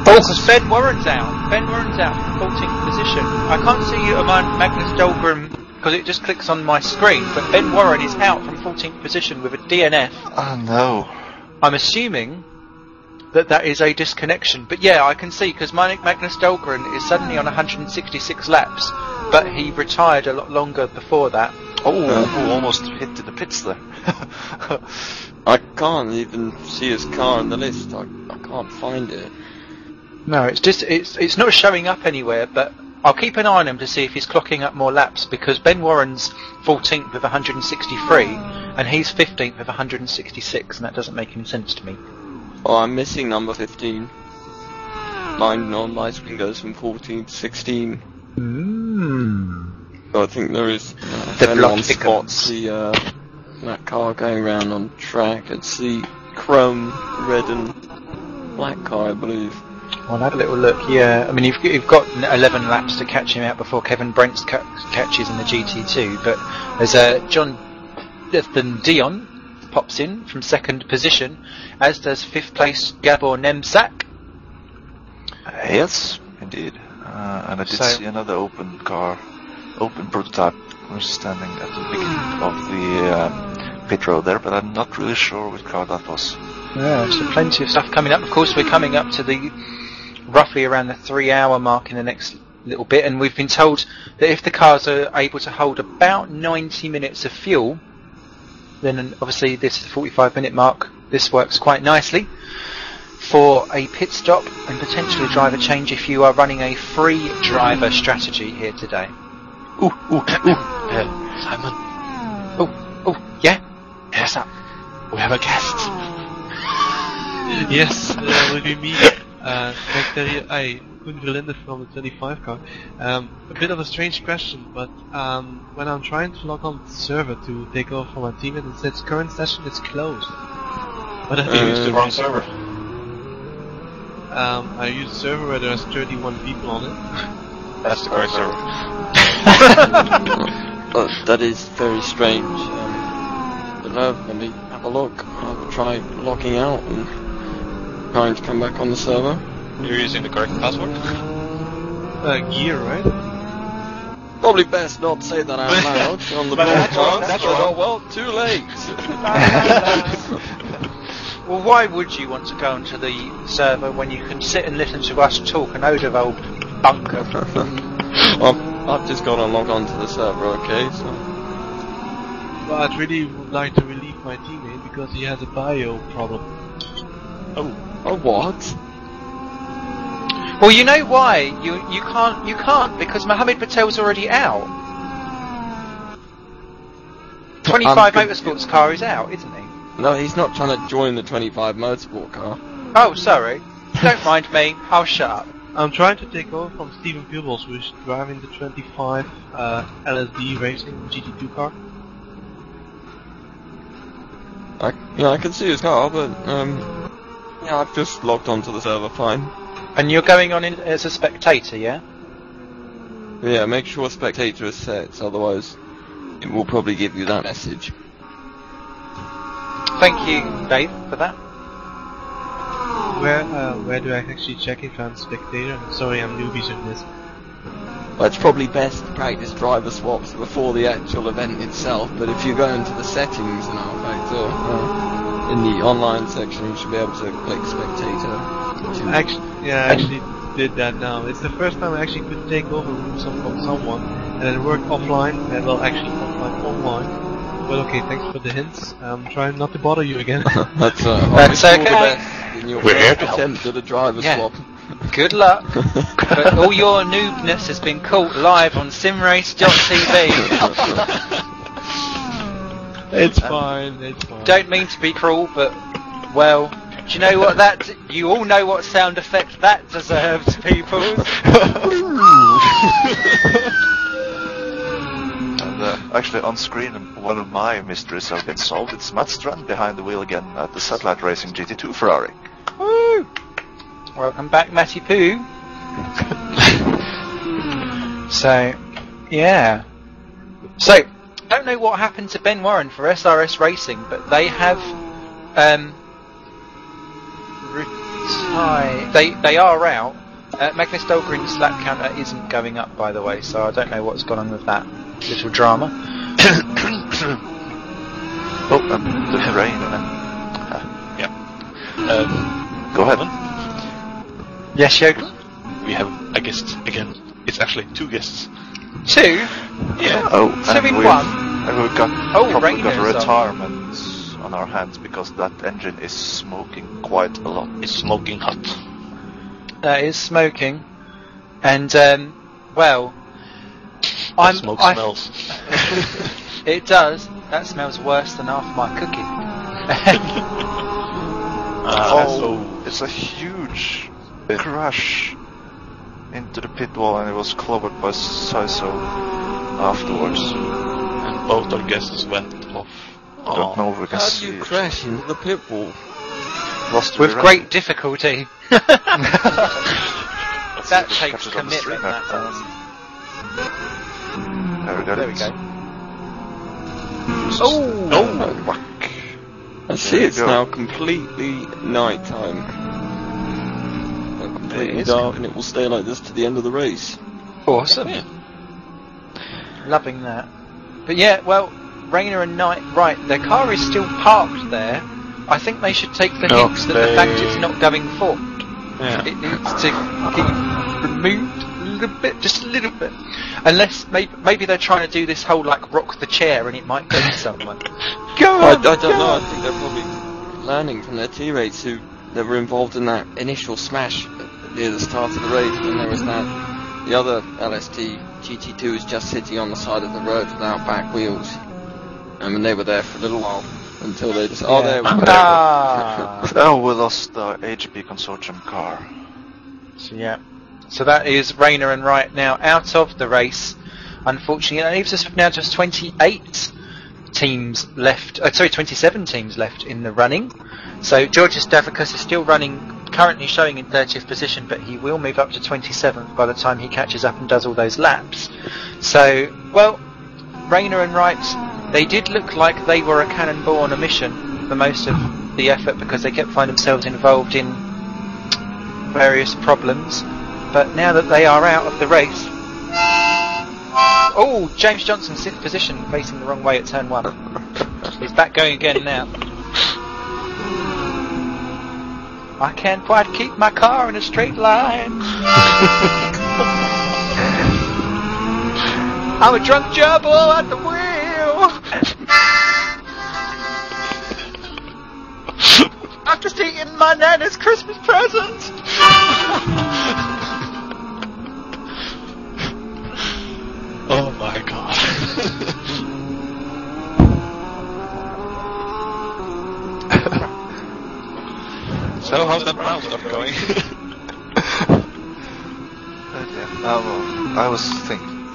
S1: Because Ben Warren's out. Ben Warren's out from 14th position. I can't see you among Magnus Dahlgren because it just clicks on my screen, but Ben Warren is out from 14th position with a DNF.
S3: Oh no.
S1: I'm assuming that is a disconnection, but yeah, I can see because Magnus Dahlgren is suddenly on 166 laps, but he retired a lot longer before that.
S3: Almost hit the pits there.
S5: I can't even see his car on the list. I can't find it.
S1: No, it's not showing up anywhere, but I'll keep an eye on him to see if he's clocking up more laps, because Ben Warren's 14th with 163 and he's 15th with 166, and that doesn't make any sense to me.
S5: Oh, I'm missing number 15. Mine on my screen goes from 14 to 16. So I think there is anyone spots that car going around on track. It's the chrome, red and black car, I believe.
S1: I'll have a little look. Yeah, I mean you've got 11 laps to catch him out before Kevin Brents catches in the GT2. But there's Jonathan Dion pops in from 2nd position, as does 5th place Gabor Nemsak.
S3: Yes, indeed. And I did see another open prototype, which is standing at the beginning of the pit road there, but I'm not really sure which car that was.
S1: Yeah, so plenty of stuff coming up. Of course, we're coming up to the roughly around the 3-hour mark in the next little bit, and we've been told that if the cars are able to hold about 90 minutes of fuel, then obviously this is the 45-minute mark. This works quite nicely for a pit stop and potentially driver change if you are running a free driver strategy here today.
S2: Simon.
S1: Yeah? What's up?
S2: We have a guest.
S6: Yes, will be me. Koen Verlinde from the 25 car. A bit of a strange question, but when I'm trying to log on to the server to take over from my teammate, it says current session is closed. But
S2: You used the wrong server.
S6: I use a server where there's 31 people on it.
S2: That's the correct server.
S5: That is very strange. But let me have a look. I'll try logging out and trying to come back on the server.
S2: You're using the correct password?
S6: Gear, right?
S5: Probably best not say that out loud on the broadcast.
S2: that's wrong.
S5: Well, too late.
S1: Well, why would you want to go onto the server when you can sit and listen to us talk an load of old bunker?
S5: I've just got to log on to the server, okay? So.
S6: Well, I'd really would like to relieve my teammate because he has a bio problem.
S5: Oh, what?
S1: Well, you know why? You can't because Mohammed Patel's already out. 25 Motorsports car is out, isn't he?
S5: No, he's not trying to join the 25 Motorsport car.
S1: Oh, sorry. Don't mind me. I'll shut up.
S6: I'm trying to take over from Steven Peebles, who is driving the 25 LSD Racing GT2 car.
S5: I can see his car, but yeah, I've just logged onto the server, fine.
S1: And you're going on in as a spectator, yeah?
S5: Yeah, make sure spectator is set, otherwise it will probably give you that message.
S1: Thank you, Dave, for that.
S6: Where do I actually check if I'm spectator? I'm sorry, I'm newbies in this.
S5: Well, it's probably best to practice driver swaps before the actual event itself, but if you go into the settings in R-Factor, in the online section, you should be able to click spectator.
S6: I actually did that now. It's the first time I actually could take over from someone, and it worked offline, offline, online. Well, okay, thanks for the hints. I'm trying not to bother you again.
S5: That's
S1: okay.
S5: All the best in your
S2: We're here
S5: first
S2: to help.
S5: attempt at a driver swap.
S1: Good luck. But all your noobness has been caught live on simrace.tv.
S6: It's fine, it's fine.
S1: Don't mean to be cruel, but, well, do you know what you all know what sound effect that deserves, people.
S3: Actually, on screen, one of my mysteries have been solved. It's Matt Strand behind the wheel again at the Satellite Racing GT2 Ferrari.
S1: Woo! Welcome back, Matty Poo. So, yeah. So, don't know what happened to Ben Warren for SRS Racing, but they have retired. They are out. Magnus Dahlgren's lap counter isn't going up, by the way, so I don't know what's gone on with that little drama.
S3: Oh, the rain.
S2: Yeah.
S3: Go ahead.
S1: Yes, Joakim?
S2: We have a guest again. It's actually two guests.
S1: Two?
S2: Yeah.
S3: Oh,
S1: Two in one?
S3: And we've got probably got a
S1: Rainer's
S3: retirement on our hands because that engine is smoking quite a lot.
S2: It's smoking hot.
S1: That is smoking. And, well...
S2: Smoke smells.
S1: It does. That smells worse than half my cooking.
S3: It's a huge crash into the pit wall, and it was clobbered by Siso afterwards.
S2: And both our guests went off.
S3: I don't know if we can
S5: How do
S3: see
S5: you
S3: it.
S5: crash into the pit wall?
S1: With great difficulty. That takes
S3: Catch it on the
S1: commitment,
S3: stream,
S1: that does.
S3: There we go.
S1: There we go.
S5: Oh!
S3: Whack.
S5: I see
S3: There
S5: it's
S3: you go.
S5: now completely night time. Completely dark, and it will stay like this to the end of the race.
S1: Awesome.
S2: Yeah.
S1: Loving that. But yeah, well, Rainer and Knight, right, their car is still parked there. I think they should take the hints that the fact it's not going forward.
S2: Yeah.
S1: It needs to get removed a little bit, just a little bit. Unless, maybe they're trying to do this whole, like, rock the chair and it might go someone. Go
S5: I
S1: on,
S5: don't know,
S1: go
S5: I
S1: on.
S5: think they're probably learning from their teammates who were involved in that initial smash near the start of the race when there was that. The other LST GT2 was just sitting on the side of the road without back wheels. And when they were there for a little while until they just, oh, there we go.
S1: Ah.
S3: Oh, we lost the AGP consortium car.
S1: So yeah, So that is Rayner and Wright now out of the race. Unfortunately, that leaves us with now just 28 teams left. 27 teams left in the running. So Georgios Stavrakis is still running, currently showing in 30th position, but he will move up to 27th by the time he catches up and does all those laps. So, well, Rayner and Wright, they did look like they were a cannonball on a mission for most of the effort, because they kept finding themselves involved in various problems. But now that they are out of the race... Oh, James Johnson, 6th position, facing the wrong way at turn 1. He's back going again now. I can't quite keep my car in a straight line. I'm a drunk gerbil at the wheel. I've just eaten my nana's Christmas present.
S2: Oh my god. So how's that brown stuff going?
S3: I was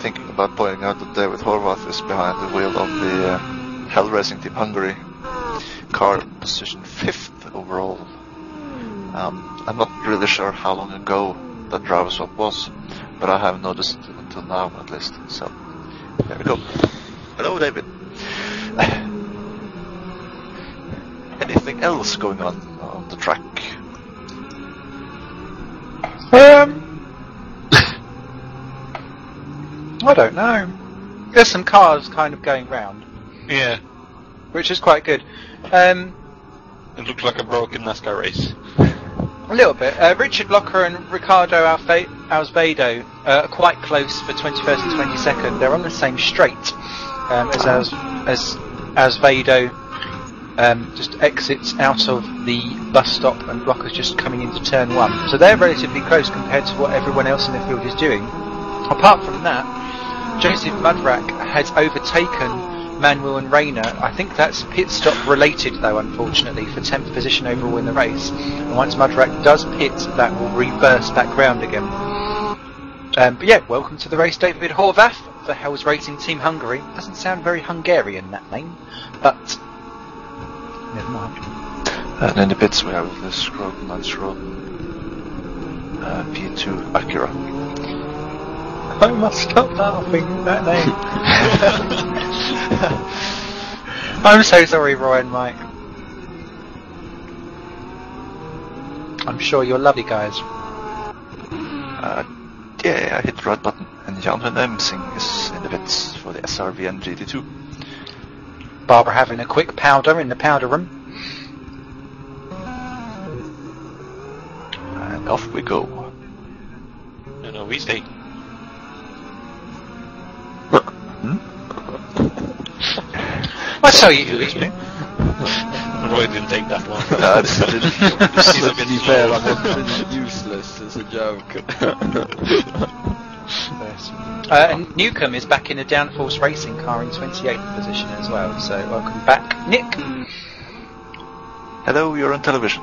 S3: thinking about pointing out that David Horvath is behind the wheel of the Hell Racing Team Hungary car, position 5th overall. I'm not really sure how long ago that driver swap was, but I haven't noticed it until now, at least. So there we go. Hello, David. Anything else going on the track?
S1: I don't know. There's some cars kind of going round,
S2: Yeah,
S1: which is quite good.
S2: it looked like a broken NASCAR race.
S1: A little bit. Richard Locker and Ricardo Alsvedo are quite close for 21st and 22nd. They're on the same straight as Alsvedo just exits out of the bus stop, and Locker's just coming into turn 1. So they're relatively close compared to what everyone else in the field is doing. Apart from that, Joseph Mudrak has overtaken Manuel and Rayner. I think that's pit stop related though, unfortunately, for 10th position overall in the race. And once Mudrak does pit, that will reverse back round again. But yeah, welcome to the race, David Horvath for Hell's Racing Team Hungary. Doesn't sound very Hungarian, that name, but never mind.
S3: And in the pits we have the Scroton and Scroton P2 Acura.
S1: I must stop laughing at that name. I'm so sorry, Roy and Mike. I'm sure you're lovely guys.
S3: Yeah, I hit the right button. And Jan van Emsing is in the pits for the SRV and GT2.
S1: Barbara having a quick powder in the powder room.
S3: And off we go.
S2: No, we stay.
S1: I'll tell you who is me.
S2: Roy didn't take that one.
S5: He's a bit fair, I'm pretty useless as a joke.
S1: And Newcomb is back in a Downforce Racing car in 28th position as well, so welcome back, Nick.
S3: Hello, you're on television.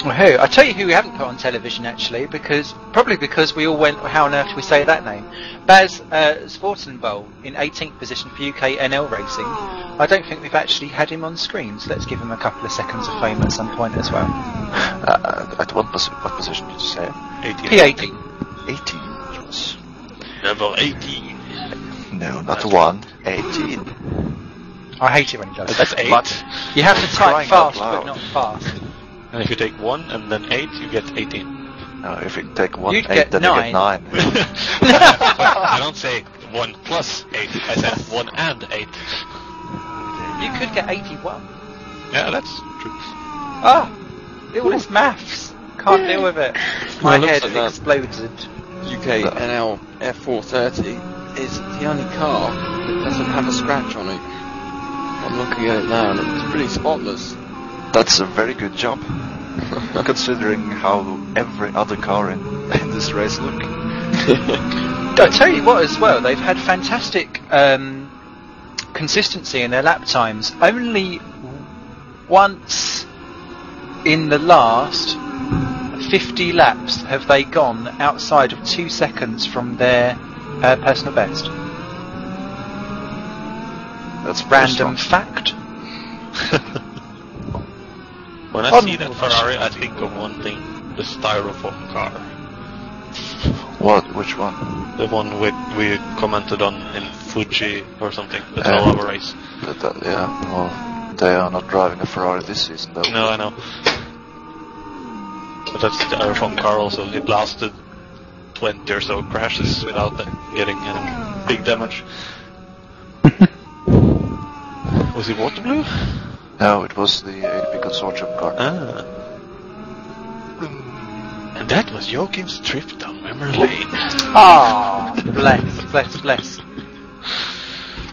S1: Who? I tell you who we haven't put on television actually, probably because we all went, how on earth do we say that name? Baz Zvortenbol in 18th position for UK NL Racing. I don't think we've actually had him on screen, so let's give him a couple of seconds of fame at some point as well.
S3: At what position did you say?
S2: 18.
S1: P18.
S3: 18. Was...
S2: Level 18.
S3: No, not 1. 18.
S1: I hate it when he does that.
S2: That's 8.
S3: But
S1: You have to type
S3: crying out
S1: fast, but
S3: loud.
S1: not fast.
S2: And if you take 1 and then 8, you get 18.
S3: no, if you take 1,
S1: You'd
S3: 8,
S1: get
S3: then
S1: 9.
S3: you get 9.
S2: I don't say 1 plus 8. I said 1 and 8.
S1: You could get 81.
S2: Yeah, that's true.
S1: Ah! All this maths. Can't deal with it. My
S5: Well, it
S1: head
S5: looks like
S1: exploded.
S5: UK NL F430 is the only car that doesn't have a scratch on it. I'm looking at it now and it's pretty spotless.
S3: That's a very good job, considering how every other car in this race look.
S1: I'll tell you what as well, they've had fantastic consistency in their lap times. Only once in the last 50 laps have they gone outside of 2 seconds from their personal best?
S3: That's very
S1: Random
S3: strong.
S1: fact.
S2: When I see that Ferrari, I think of one thing: the styrofoam car.
S3: What? Which one?
S2: The one we commented on in Fuji or something. The 12-hour race.
S3: Yeah, well, they are not driving a Ferrari this season, though.
S2: No, I know. But that's the styrofoam car also. It lasted 20 or so crashes without getting any big damage. Was it water blue?
S3: No, it was the ADP Consortium car.
S2: Ah. And that was Joakim's trip down memory lane.
S1: Ah, bless.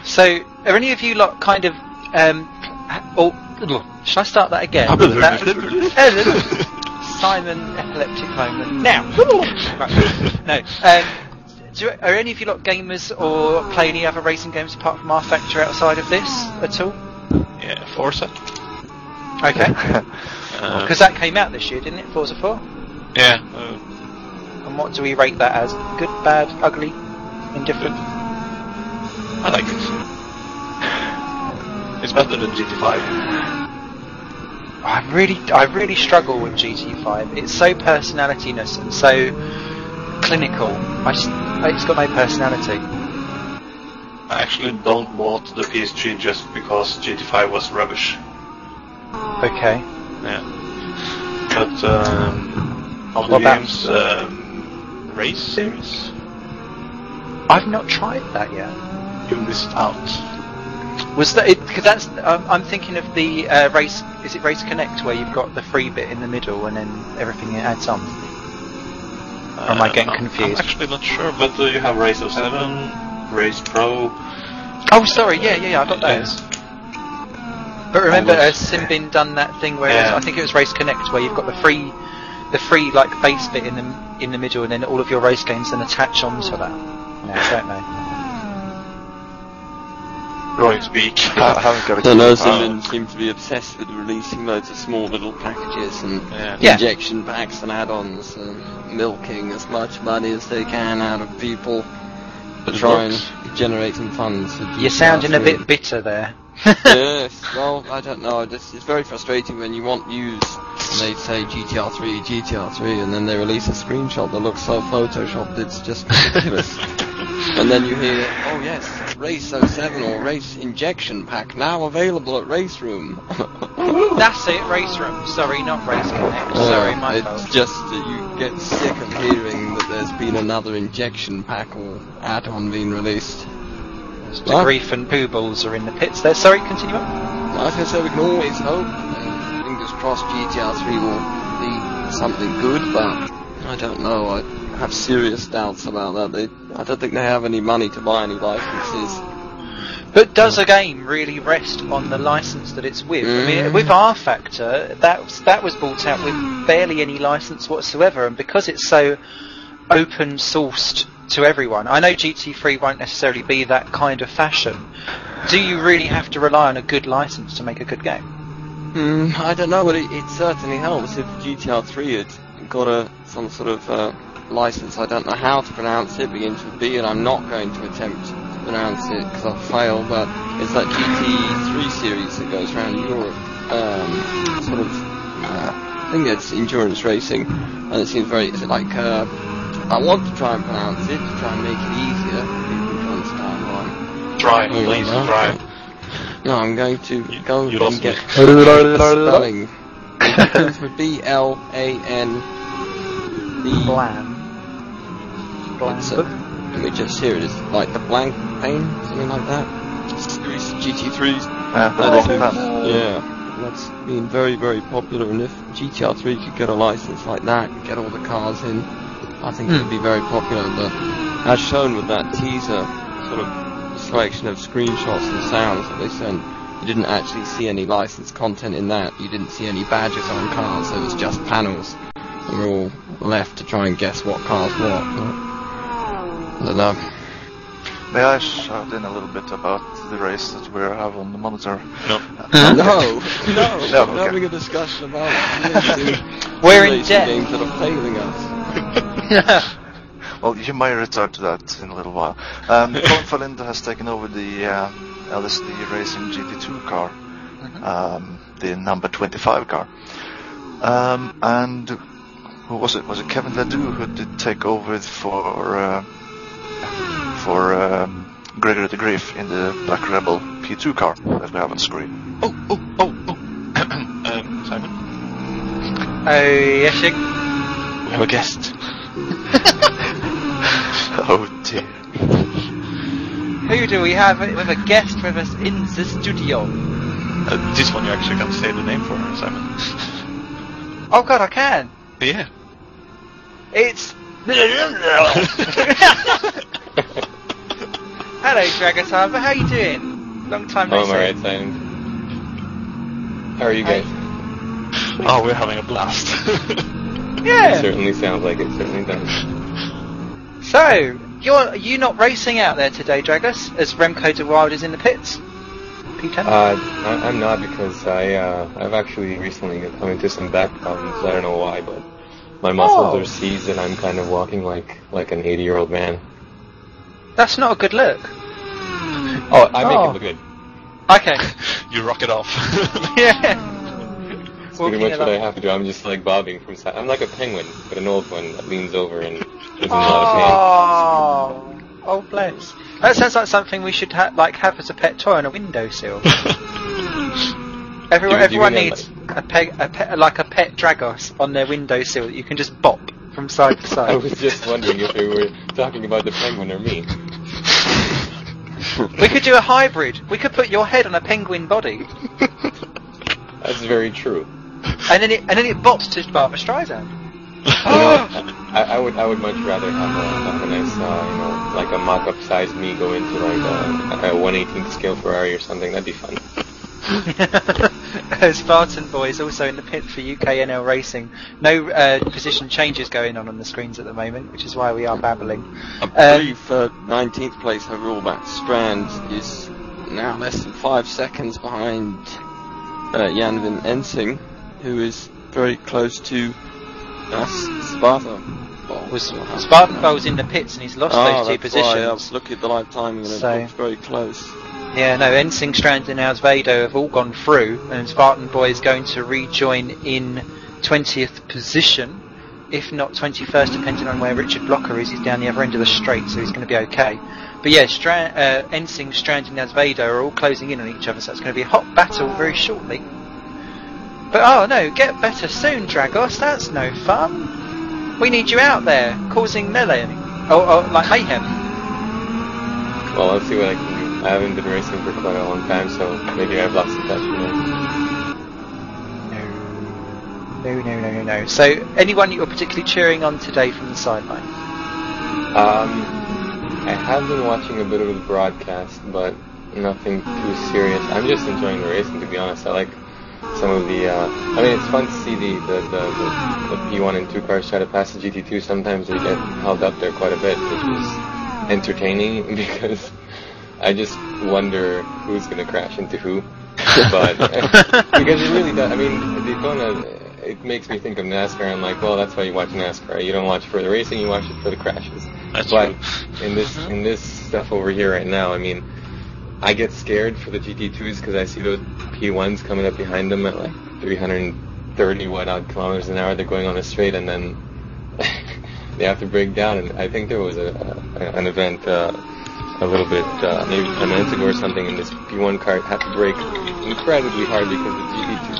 S1: So, are any of you lot kind of, should I start that again? Simon epileptic moment. Now! Right. No. Are any of you lot gamers or play any other racing games apart from R Factor outside of this at all?
S2: Yeah, Forza.
S1: Okay. Because that came out this year, didn't it? Forza 4?
S2: Yeah.
S1: And what do we rate that as? Good, bad, ugly, indifferent?
S2: I like it. It's better than GT5.
S1: I really struggle with GT5. It's so personalityless and so clinical. It's got no personality.
S2: I actually don't bought the PS3 just because GT5 was rubbish.
S1: Okay.
S2: Yeah. But all the
S1: What about-
S2: games, Race Series,
S1: I've not tried that yet.
S2: you missed out.
S1: Was that because that's I'm thinking of the race. Is it Race Connect where you've got the free bit in the middle and then everything adds on? Or am I getting confused?
S2: I'm actually not sure, but you have Race 07, Race Pro.
S1: Oh, sorry. Yeah. I got those. But remember, Simbin done that thing where I think it was Race Connect where you've got the free like base bit in the middle, and then all of your race games then attach onto that. No, I don't know.
S2: Drawing speak.
S3: I haven't got a
S5: I don't know,
S3: clue.
S5: Simmons seem to be obsessed with releasing loads of small little packages and
S1: Yeah.
S5: injection packs and add-ons, milking as much money as they can out of people to try and generate some funds.
S1: You're sounding a bit bitter there.
S5: Yes, well, I don't know. It's very frustrating when you want news and they say GTR3, and then they release a screenshot that looks so photoshopped, it's just ridiculous. And then you hear, oh yes, Race 07 or Race Injection Pack now available at Race Room.
S1: That's it, Race Room. Sorry, not Race Connect. Sorry, my
S5: It's
S1: fault.
S5: just that you get sick of hearing that there's been another injection pack or add-on being released.
S1: The Grief and Pooh Balls are in the pits there. Sorry, continue on.
S5: Like I said, we can always hope. Fingers crossed GTR3 will be something good, but I don't know. I have serious doubts about that. I don't think they have any money to buy any licenses.
S1: But does a game really rest on the license that it's with? I mean, with R Factor, that was bought out with barely any license whatsoever, and because it's so open sourced to everyone, I know GT3 won't necessarily be that kind of fashion. Do you really have to rely on a good license to make a good game?
S5: I don't know, but it certainly helps if GTR3 had got some sort of license. I don't know how to pronounce it, begins with B, and I'm not going to attempt to pronounce it because I'll fail, but it's that GT3 series that goes around Europe, I think it's endurance racing, and it seems very, I want to try and pronounce it, to try and make it easier, people to understand why.
S2: Try, please, try.
S5: No, I'm going to go
S2: you
S5: and
S2: lost
S5: get
S2: me.
S5: the spelling. It begins with B-L-A-N.
S1: Blam.
S5: Let me just hear it. It's like the blank pane, something like that. Series GT3s. Yeah, that's been very, very popular. And if GTR3 could get a license like that, and get all the cars in, I think it would be very popular. But as shown with that teaser, sort of selection of screenshots and sounds that they sent, you didn't actually see any licensed content in that. You didn't see any badges on cars. It was just panels. And we're all left to try and guess what car's what. I don't know.
S3: May I shout in a little bit about the race that we have on the monitor?
S2: No.
S5: No,
S3: Okay.
S5: I'm having a discussion about racing.
S1: We're in
S5: racing
S1: debt.
S5: games that are failing us.
S3: Well, you might return to that in a little while. Colin Falinda has taken over the LSD Racing GT2 car, the number 25 car. And who was it? Was it Kevin Ledoux who did take over for Gregory the Griff in the Black Rebel P2 car that we have on screen?
S2: Simon?
S1: Oh, yes, you...
S2: We have a guest.
S3: Oh dear.
S1: Who do we have? We have a guest with us in the studio.
S2: This one you actually can say the name for, Simon.
S1: Oh god, I can.
S2: Yeah.
S1: It's... Hello, Dragosava. How you doing? Long time no
S7: I'm
S1: see.
S7: alright, Simon. How are you guys?
S2: Oh, we're having a blast.
S1: Yeah.
S7: It certainly sounds like it, certainly does.
S1: So, you not racing out there today, Dragos, as Remco de Wild is in the pits? P10?
S7: I'm not, because I've actually recently come into some back problems. I don't know why, but my muscles are seized and I'm kind of walking like an 80-year-old man.
S1: That's not a good look.
S7: Oh, I make it look good.
S1: Okay.
S2: You rock it off.
S1: Yeah.
S7: That's pretty much what I have to do. I'm just like bobbing from side. I'm like a penguin, but an old one that leans over and is in a lot of pain.
S1: Oh, bless. That sounds like something we should have as a pet toy on a windowsill. Everyone needs a pet Dragos on their windowsill that you can just bop from side to side.
S7: I was just wondering if we were talking about the penguin or me.
S1: We could do a hybrid. We could put your head on a penguin body.
S7: That's very true.
S1: And then it bops to Barbara Streisand.
S7: I would much rather have a nice, like a mock-up sized me go into like a 1/18th scale Ferrari or something. That'd be fun.
S1: Spartan Boys also in the pit for UKNL Racing. No position changes going on the screens at the moment, which is why we are babbling.
S5: I believe 19th place overall, Matt Strand is now less than 5 seconds behind Jan Ensing, who is very close to Spartan
S1: Bowles in the pits and he's lost those two positions.
S5: I was looking at the live timing and it looks very close.
S1: Yeah, no, Ensing, Strand and Alsvedo have all gone through, and Spartan Boy is going to rejoin in 20th position, if not 21st, depending on where Richard Blocker is. He's down the other end of the straight, so he's going to be okay. But yeah, Ensing, Strand and Alsvedo are all closing in on each other, so it's going to be a hot battle very shortly. But oh no, get better soon, Dragos, that's no fun. We need you out there, causing melee, like mayhem.
S7: Well, let's see what I can do. I haven't been racing for quite a long time, so maybe I've lost the touch with it.
S1: No. So, anyone you're particularly cheering on today from the sideline?
S7: I have been watching a bit of the broadcast, but nothing too serious. I'm just enjoying the racing, to be honest. I like some of the... I mean, it's fun to see the P1 and 2 cars try to pass the GT2. Sometimes they get held up there quite a bit, which is entertaining, because I just wonder who's going to crash into who. But because it really does. I mean, Daytona, it makes me think of NASCAR. I'm like, well, that's why you watch NASCAR. You don't watch it for the racing, you watch it for the crashes.
S2: That's
S7: but
S2: true.
S7: in this stuff over here right now, I mean, I get scared for the GT2s because I see those P1s coming up behind them at like 330 odd kilometers an hour. They're going on a straight, and then they have to break down. And I think there was an event a little bit, maybe 10 minutes ago or something, and this P1 car had to brake incredibly hard because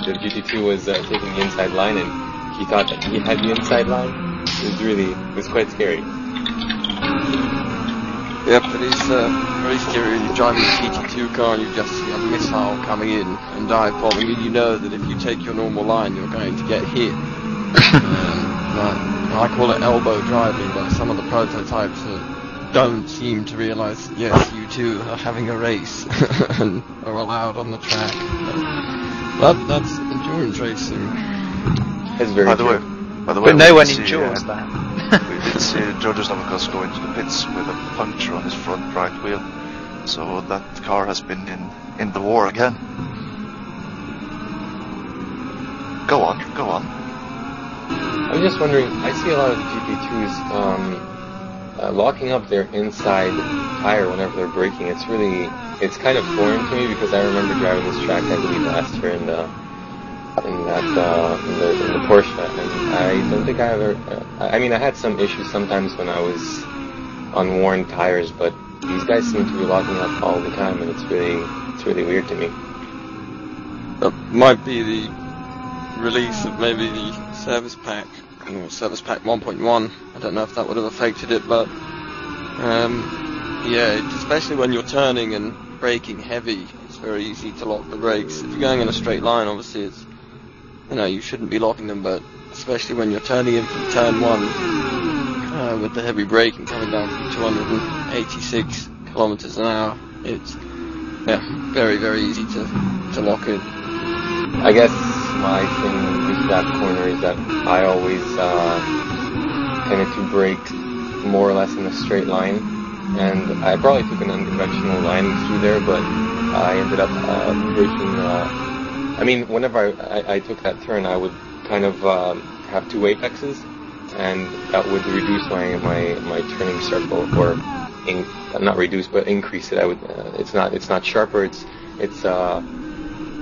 S7: the GT2 was taking the inside line, and he thought that he had the inside line. It was quite scary.
S5: Yep, it is very scary when you're driving a GT2 car and you just see a missile coming in and dive bombing, and you know that if you take your normal line, you're going to get hit. I call it elbow driving, but some of the prototypes don't seem to realise, yes, you two are having a race and are allowed on the track. But that's endurance racing.
S7: It's very true.
S3: By the way,
S1: but no one enjoys that.
S3: We did see Georgios Navakos go into the pits with a puncture on his front right wheel, so that car has been in the war again. Go on.
S7: I'm just wondering, I see a lot of the GP2s locking up their inside tire whenever they're braking. It's kind of foreign to me because I remember driving this track, I believe, last year in the Porsche, and I don't think I ever. I mean, I had some issues sometimes when I was on worn tires, but these guys seem to be locking up all the time, and it's really weird to me.
S5: That might be the release of maybe the service pack, service pack 1.1. I don't know if that would have affected it, but yeah, especially when you're turning and braking heavy, it's very easy to lock the brakes. If you're going in a straight line, obviously it's, you shouldn't be locking them, but especially when you're turning in from turn 1 with the heavy braking coming down from 286 kilometers an hour, it's very, very easy to lock it.
S7: I guess my thing with that corner is that I always tended to brake more or less in a straight line, and I probably took an unconventional line through there, but I ended up braking. I mean, whenever I took that turn, I would kind of have two apexes, and that would reduce my turning circle, or not reduce, but increase it. I would. It's not sharper.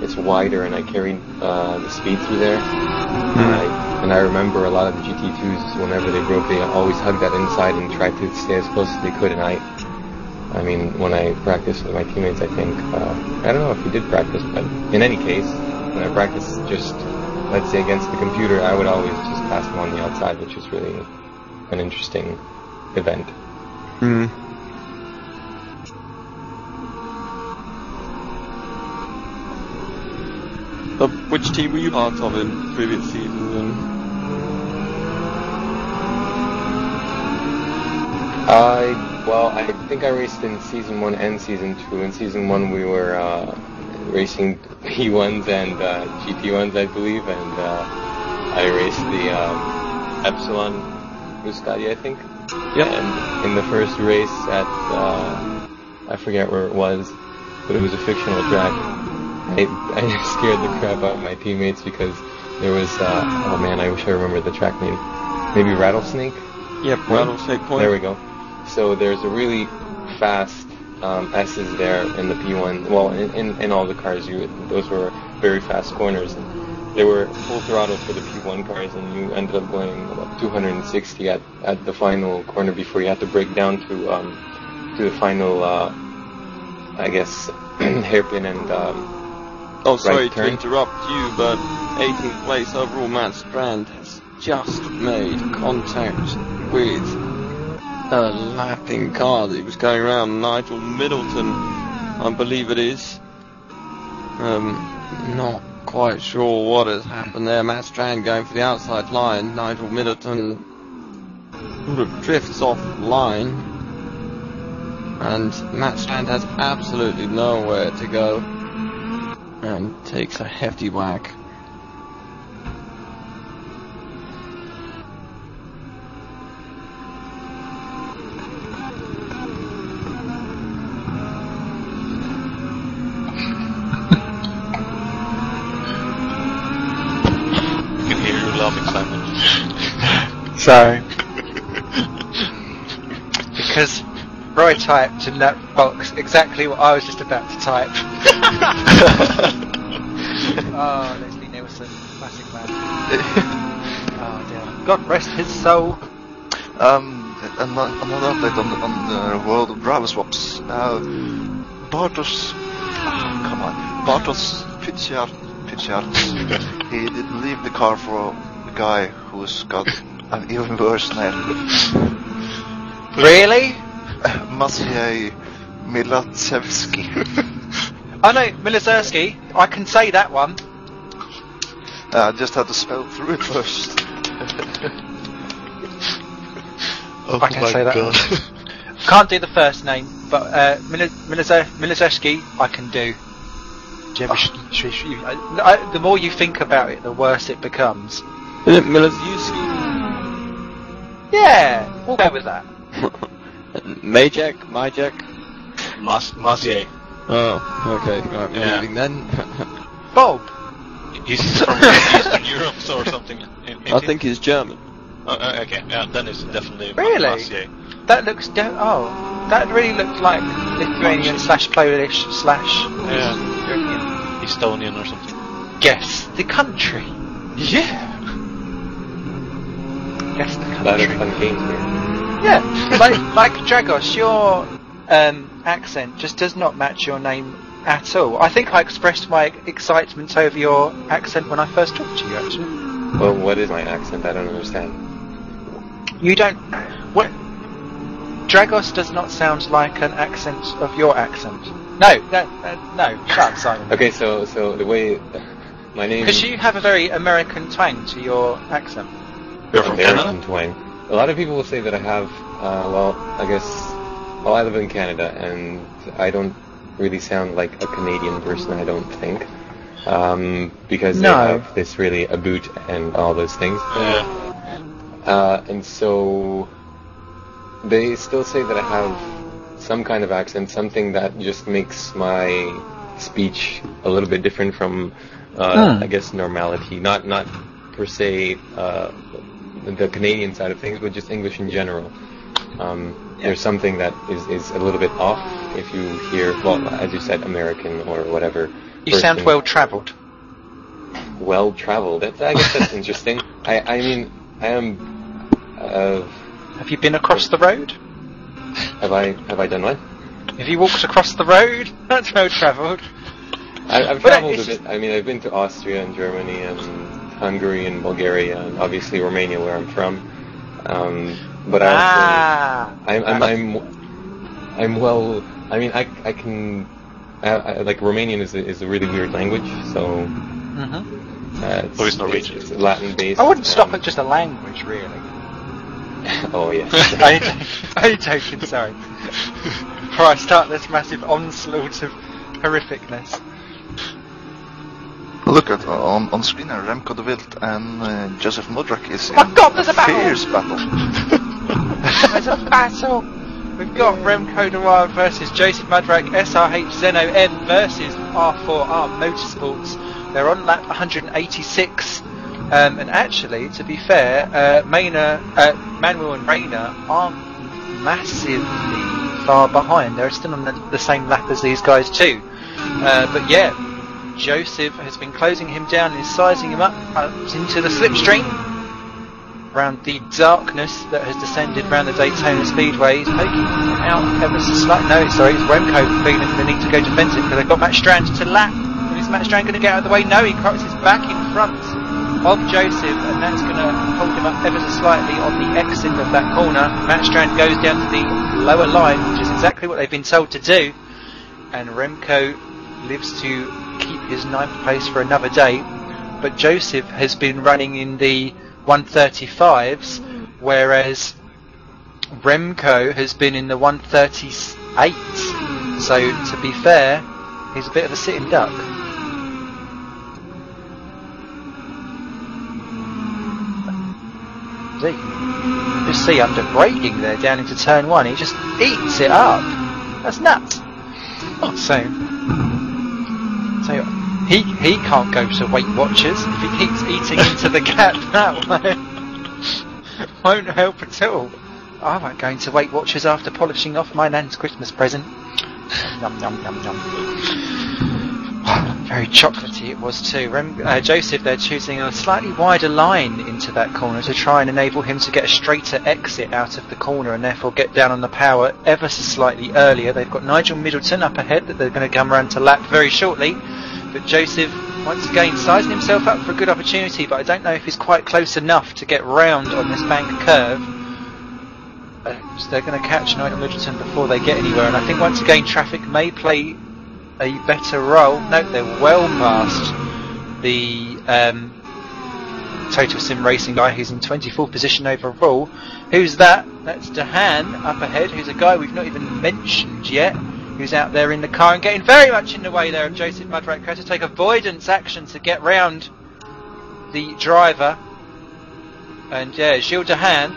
S7: It's wider, and I carried the speed through there. And I remember a lot of the GT2s, whenever they broke, they always hugged that inside and tried to stay as close as they could. And I mean, when I practiced with my teammates, I think, I don't know if we did practice, but in any case, when I practiced just, let's say, against the computer, I would always just pass them on the outside, which is really an interesting event.
S5: Which team were you part of in previous seasons?
S7: I think I raced in Season 1 and Season 2. In Season 1 we were racing P1s and GT1s, I believe, and I raced the Epsilon Muscati, I think.
S5: Yep.
S7: And in the first race at, I forget where it was, but it was a fictional track. I scared the crap out of my teammates because there was, oh man, I wish I remembered the track name. Maybe Rattlesnake?
S5: Yep, Rattlesnake Point.
S7: There we go. So there's a really fast S's there in the P1. Well, in all the cars, those were very fast corners. They were full throttle for the P1 cars, and you ended up going about 260 at the final corner before you had to brake down to the final, I guess, hairpin and
S5: sorry
S7: right turn.
S5: to interrupt you, but 18th place overall, Matt Strand has just made contact with a lapping car that he was going around. Nigel Middleton, I believe it is. Not quite sure what has happened there. Matt Strand going for the outside line. Nigel Middleton sort of drifts off line, and Matt Strand has absolutely nowhere to go and takes a hefty whack.
S2: You can hear you laughing, Simon.
S1: So, because Roy typed in that box exactly what I was just about to type. Oh, Leslie Nielsen, classic man. Oh dear. God rest his soul.
S3: Another update on the world of driver swaps. Bartosz Picciard, he didn't leave the car for a guy who's got an even worse name.
S1: Really?
S3: Maciej Milacevski.
S1: I know Milazerski. I can say that one.
S3: I just had to spell through it first.
S1: I can say that one. Can't do the first name, but Milazerski I can do. The more you think about it, the worse it becomes.
S5: Is it Milazewski?
S1: Yeah, we'll go with that.
S5: Majek?
S2: Maciej.
S5: Oh, okay. Right, we're
S2: Yeah.
S5: leaving then.
S1: Bob.
S2: He's from Eastern Europe or something. In Is
S5: I
S2: he?
S5: think he's German.
S2: Okay, yeah, then it's definitely
S1: Really?
S2: Maciej.
S1: That looks. That really looked like Lithuanian / Polish /
S2: Yeah,
S1: European.
S2: Estonian or something.
S1: Guess the country.
S2: Yeah.
S1: Guess the
S7: That is
S1: country.
S7: fun games here.
S1: Yeah, like Dragos, your accent just does not match your name at all. I think I expressed my excitement over your accent when I first talked to you, actually.
S7: Well, what is my accent? I don't understand.
S1: You don't... What? Dragos does not sound like an accent of your accent. No, shut up, Simon.
S7: Okay, so the way my name
S1: Because you have a very American twang to your accent.
S2: You're from
S7: American
S2: Canada?
S7: twang. A lot of people will say that I have. Well, I live in Canada, and I don't really sound like a Canadian person. I don't think. Because they have this really a boot and all those things.
S2: Yeah.
S7: And so they still say that I have some kind of accent, something that just makes my speech a little bit different from, I guess, normality. Not per se the Canadian side of things, but just English in general. There's something that is a little bit off if you hear, well, as you said, American or whatever.
S1: You sound well-travelled.
S7: Well-travelled. I guess that's interesting. I mean, I am.
S1: Have you been across the road?
S7: Have I done what?
S1: Have you walked across the road? That's well-travelled.
S7: I've travelled a bit. I mean, I've been to Austria and Germany and Hungary and Bulgaria and obviously Romania, where I'm from. But I'm well. I mean, I can. Like Romanian is a really weird language, so.
S2: It's Norwegian.
S7: It's Latin based.
S1: I wouldn't stop at just a language, really.
S7: Oh yeah.
S1: I'm joking, sorry. Before I start this massive onslaught of horrificness.
S3: Look at on screen, Remco de Wild and Joseph Mudrak is in
S1: God, there's a battle!
S3: fierce battle.
S1: There's a battle! We've got Remco de Wild versus Joseph Mudrak, SRH Zeno M versus R4R Motorsports. They're on lap 186. And actually, to be fair, Manuel and Rayner aren't massively far behind. They're still on the same lap as these guys too. But yeah, Joseph has been closing him down and is sizing him up into the slipstream around the darkness that has descended around the Daytona Speedway. He's poking him out ever so slightly. No, sorry, it's Remco feeling the need to go defensive because they've got Matt Strand to lap. And is Matt Strand going to get out of the way? No, he crosses back in front of Joseph, and that's going to hold him up ever so slightly on the exit of that corner. Matt Strand goes down to the lower line, which is exactly what they've been told to do, and Remco lives to keep his 9th place for another day. But Joseph has been running in the 135s, whereas Remco has been in the 138. So to be fair, he's a bit of a sitting duck. Just see under braking there down into turn 1, he just eats it up. That's nuts. So he can't go to Weight Watchers if he keeps eating into the gap that way. Won't help at all. I won't go into Weight Watchers after polishing off my nan's Christmas present. Yum yum yum yum. Very chocolatey it was too. Joseph, they're choosing a slightly wider line into that corner to try and enable him to get a straighter exit out of the corner and therefore get down on the power ever so slightly earlier. They've got Nigel Middleton up ahead that they're going to come around to lap very shortly. But Joseph, once again, sizing himself up for a good opportunity, but I don't know if he's quite close enough to get round on this bank curve. So they're going to catch Nigel Middleton before they get anywhere, and I think once again traffic may play a better role. No, they're well past the Total Sim Racing guy who's in 24th position overall. Who's that? That's Dehan up ahead, who's a guy we've not even mentioned yet, who's out there in the car and getting very much in the way there of Joseph Mudrak. Has to take avoidance action to get round the driver. And yeah, Gilles Dehan,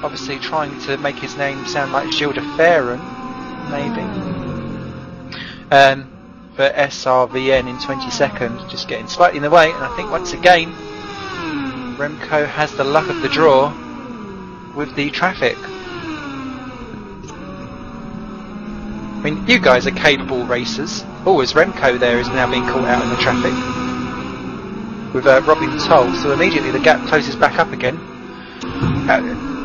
S1: obviously trying to make his name sound like Gilles de Ferran, maybe. But SRVN in 22nd, just getting slightly in the way, and I think once again Remco has the luck of the draw with the traffic. I mean, you guys are capable racers. Oh, as Remco there is now being caught out in the traffic with Robin Toll, so immediately the gap closes back up again.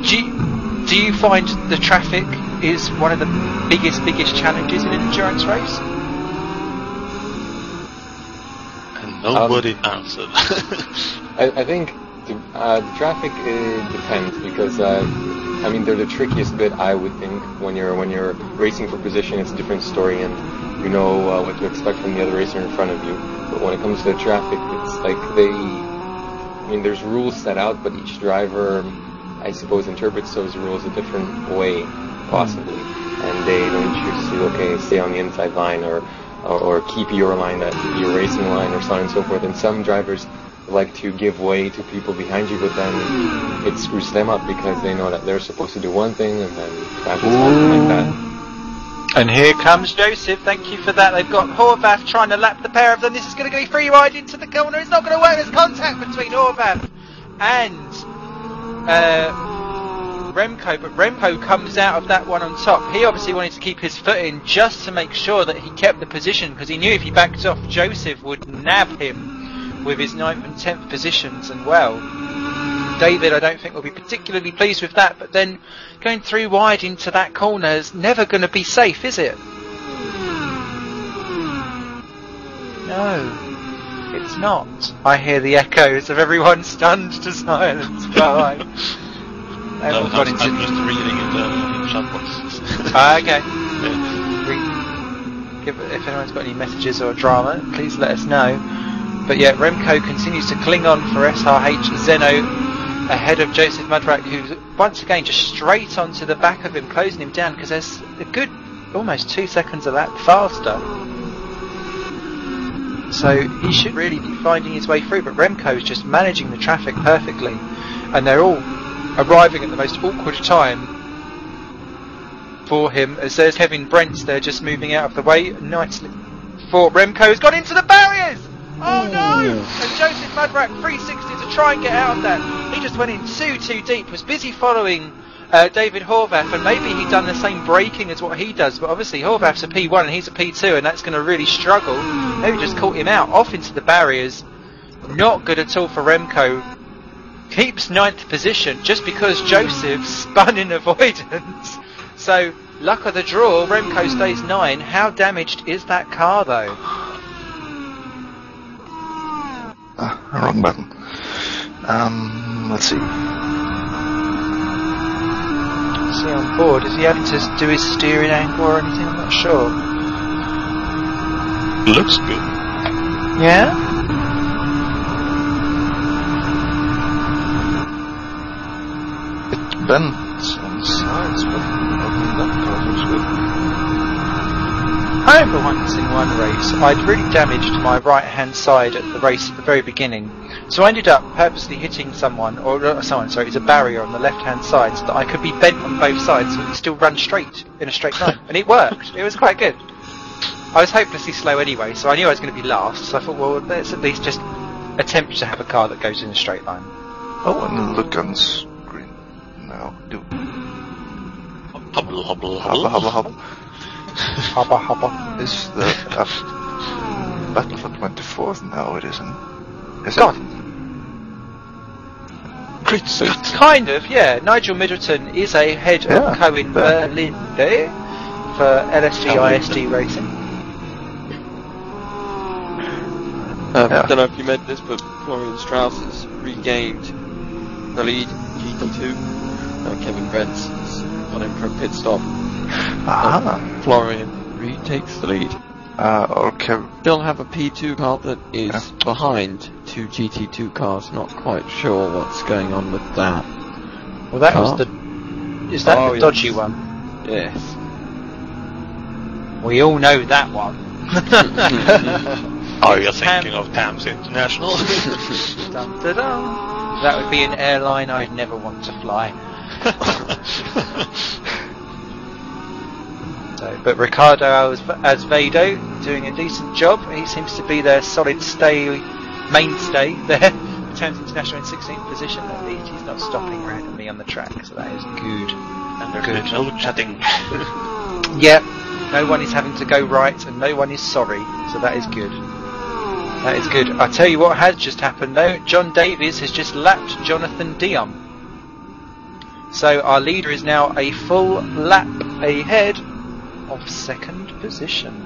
S1: Do you find the traffic is one of the biggest challenges in an endurance race?
S2: And nobody answered.
S7: I think the traffic depends, because I mean, they're the trickiest bit, I would think. When you're racing for position, it's a different story, and you know what to expect from the other racer in front of you. But when it comes to the traffic, it's like I mean, there's rules set out, but each driver, I suppose, interprets those rules a different way, possibly. And they don't choose to, stay on the inside line or keep your line, your racing line, or so on and so forth. And some drivers like to give way to people behind you, but then it screws them up because they know that they're supposed to do one thing, and then traffic's something like that.
S1: And here comes Joseph, thank you for that. They've got Horvath trying to lap the pair of them. This is going to be free wide into the corner. It's not going to work. There's contact between Horvath and Remco, but Remco comes out of that one on top. He obviously wanted to keep his foot in just to make sure that he kept the position, because he knew if he backed off, Joseph would nab him with his 9th and 10th positions. And well, David, I don't think will be particularly pleased with that, but then going through wide into that corner is never going to be safe, is it? No, it's not. I hear the echoes of everyone stunned to silence. I'm
S2: just reading in the chat box.
S1: Okay. If anyone's got any messages or drama, please let us know. But yeah, Remco continues to cling on for SRH Zeno ahead of Joseph Mudrak, who's once again just straight onto the back of him, closing him down, because there's a good almost 2 seconds a lap faster. So he should really be finding his way through, but Remco's just managing the traffic perfectly, and they're all arriving at the most awkward time for him, as there's Kevin Brents there just moving out of the way nicely for Remco, who's gone into the barriers! Oh no! And Joseph Mudrak 360 to try and get out of that. He just went in too deep, was busy following David Horvath, and maybe he'd done the same braking as what he does, but obviously Horvath's a P1 and he's a P2, and that's going to really struggle. Maybe just caught him out, off into the barriers. Not good at all for Remco. Keeps 9th position just because Joseph spun in avoidance. So, luck of the draw, Remco stays 9. How damaged is that car though?
S3: Wrong button. Let's see.
S1: Is he on board? Is he having to do his steering angle or anything? I'm not sure.
S2: Looks good.
S1: Yeah?
S3: It bends on the sides, but that car looks good.
S1: I remember once in one race, I'd really damaged my right-hand side at the race at the very beginning. So I ended up purposely hitting someone, it's a barrier on the left-hand side, so that I could be bent on both sides so it would still run straight, in a straight line. And it worked. It was quite good. I was hopelessly slow anyway, so I knew I was going to be last, so I thought, well, let's at least just attempt to have a car that goes in a straight line.
S3: Oh, and look on screen now.
S2: Hubble, hubble,
S3: Hubble, hubble, hubble.
S1: Hopper, hopper.
S3: Is the battle for 24th? No, it isn't. Is
S1: God.
S3: it?
S2: Great suit.
S1: Kind of, yeah. Nigel Middleton is ahead of Cohen Berlinde for LSG ISG Racing.
S5: I don't know if you meant this, but Florian Strauss has regained the lead, GT2. Kevin Brents has gone in for a pit stop. Florian retakes the lead.
S3: Okay.
S5: Still have a P2 car that is behind 2 GT2 cars. Not quite sure what's going on with that.
S1: Well, that
S5: car.
S1: was the... Is that the dodgy one?
S5: Yes.
S1: We all know that one.
S2: Are you thinking of Thames International?
S1: Dun, dun, dun. That would be an airline I'd never want to fly. But Ricardo Azvedo doing a decent job. He seems to be their solid mainstay there Thames International in 16th position. At least he's not stopping randomly on the track, so that is good.
S2: And there's no chatting.
S1: Yeah, no one is having to go right, and no one is sorry, so that is good. That is good. I tell you what has just happened though. John Davies has just lapped Jonathan Dion. So our leader is now a full lap ahead of second position.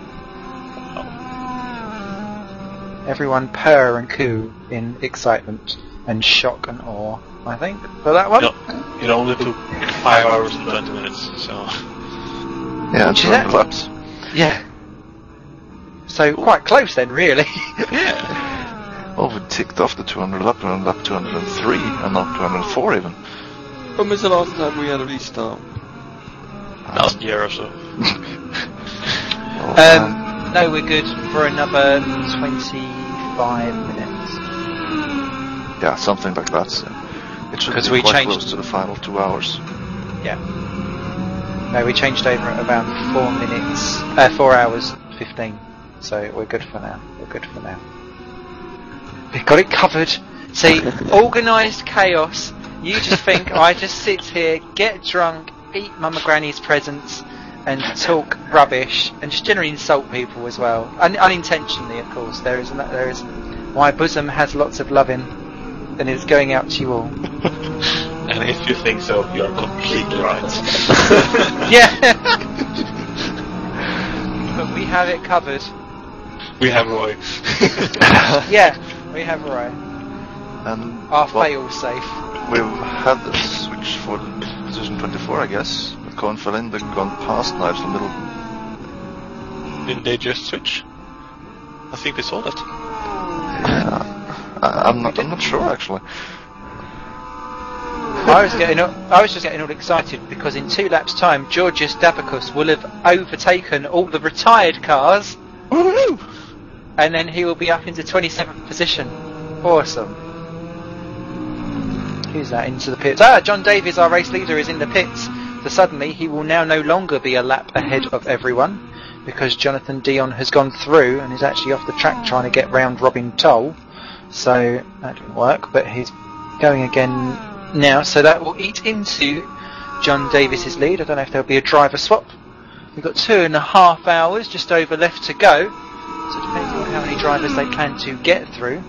S1: Everyone purr and coo in excitement and shock and awe, I think, for that one.
S2: No, it only took 5 hours and 20 minutes, so...
S3: Yeah, 200 laps.
S1: Yeah. So quite close then, really.
S2: Yeah.
S3: Well, we ticked off the 200 lap and lap 203, and not 204 even.
S5: When was the last time we had a restart?
S2: Last year or so.
S1: No, we're good for another 25 minutes.
S3: Yeah, something like that. So it should be quite close to the final 2 hours.
S1: Yeah. No, we changed over at about 4 hours 15. So we're good for now. We're good for now. We've got it covered. See, organised chaos. You just think I just sit here, get drunk, eat Mama Granny's presents, and talk rubbish, and just generally insult people as well, unintentionally, of course. There is my bosom has lots of loving, and it's going out to you all.
S2: And if you think so, you're completely right.
S1: Yeah. But we have it covered.
S2: We have Roy.
S1: Yeah, we have Roy.
S3: And
S1: our fail safe.
S3: We've had the switch for position 24, I guess. But Cohen fell in, they've gone past Knives in the middle.
S2: Didn't they just switch? I think they saw that.
S3: I'm not sure actually.
S1: I was just getting all excited because in 2 laps' time, Georgios Dabakos will have overtaken all the retired cars.
S3: Woohoo!
S1: And then he will be up into 27th position. Awesome. Who's that into the pits? John Davies, our race leader, is in the pits. So suddenly he will now no longer be a lap ahead of everyone because Jonathan Dion has gone through and is actually off the track trying to get round Robin Toll. So that didn't work, but he's going again now. So that will eat into John Davies's lead. I don't know if there'll be a driver swap. We've got 2.5 hours just over left to go. So depending on how many drivers they plan to get through,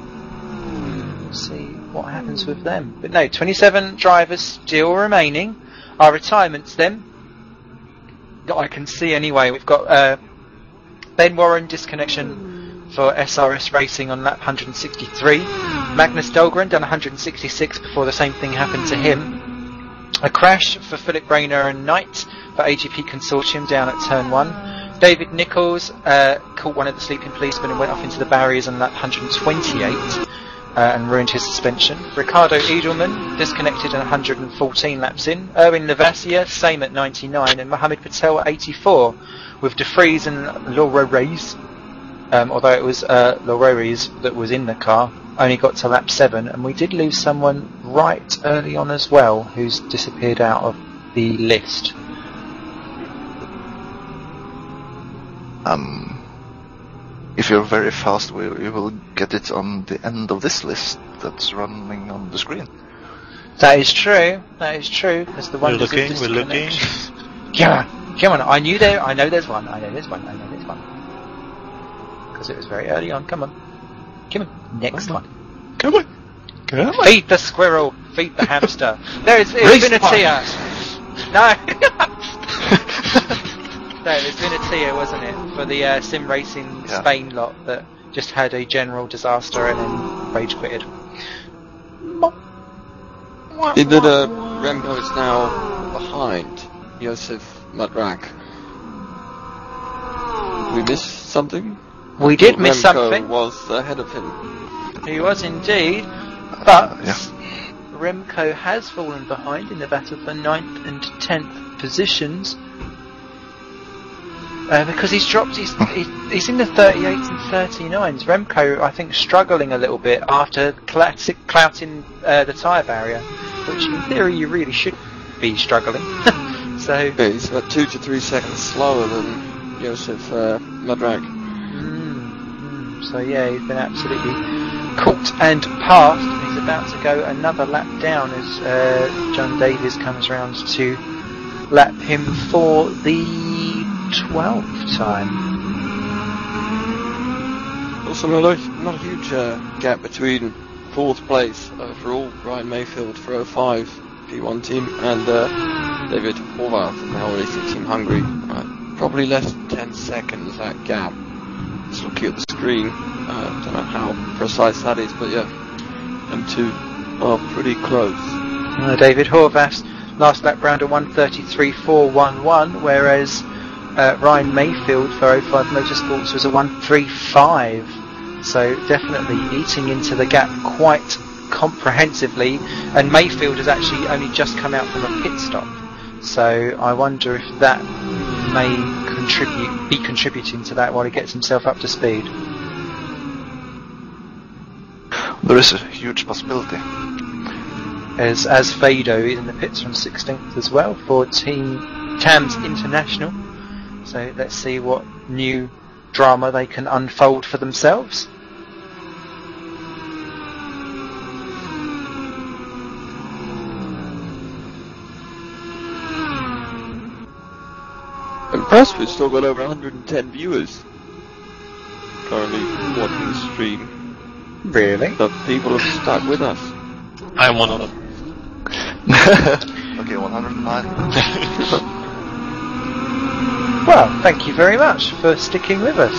S1: we'll see what happens with them. But no, 27 drivers still remaining. Our retirements then, that I can see anyway, we've got Ben Warren disconnection for SRS Racing on lap 163. Magnus Dahlgren done 166 before the same thing happened to him. A crash for Philip Rayner and Knight for AGP Consortium down at turn 1. David Nichols caught one of the sleeping policemen and went off into the barriers on lap 128 and ruined his suspension. Ricardo Edelman disconnected at 114 laps in. Erwin Lavassier, same at 99. And Mohamed Patel at 84. With De Vries and Laura Reyes, although it was Laura Reyes that was in the car, only got to lap 7. And we did lose someone right early on as well who's disappeared out of the list.
S3: If you're very fast, you will get it on the end of this list that's running on the screen.
S1: That is true. That is true. Because the one
S2: we're looking.
S1: Come on. I know there's one. Because it was very early on. Come on. Next one.
S2: Come on.
S1: Feed the squirrel. Feed the hamster. It's been a tear. No. No, it's been a tear, wasn't it, for the Sim Racing Spain lot that just had a general disaster and then rage quitted.
S5: Remco is now behind Josef Madrak. We missed something?
S1: We did miss something.
S5: Remco was ahead of him.
S1: He was indeed, but Remco has fallen behind in the battle for 9th and 10th positions. Because he's dropped, he's in the 38s and 39s. Remco, I think, struggling a little bit after clouting the tyre barrier, which in theory you really should be struggling. So
S5: yeah, he's about 2 to 3 seconds slower than Josef Madrak.
S1: So yeah, he's been absolutely caught and passed. He's about to go another lap down as John Davies comes round to lap him for the 12th time.
S5: Also, not a huge gap between 4th place overall, Ryan Mayfield for 05 P1 team, and David Horvath from the Hell Racing Team Hungary. Probably less than 10 seconds, that gap. Just looking at the screen, don't know how precise that is, but yeah, them two are pretty close.
S1: David Horvath's last lap round at 1:33.411, whereas Ryan Mayfield for 05 Motorsports was a 1:35. So definitely eating into the gap quite comprehensively, and Mayfield has actually only just come out from a pit stop. So I wonder if that may be contributing to that while he gets himself up to speed.
S3: There is a huge possibility.
S1: As Fado is in the pits from 16th as well for Team Tams International. So let's see what new drama they can unfold for themselves.
S5: Impressed, we've still got over 110 viewers currently watching the stream.
S1: Really?
S5: So people have stuck with us.
S2: I'm one of them.
S3: Okay, 109.
S1: Well, thank you very much for sticking with us.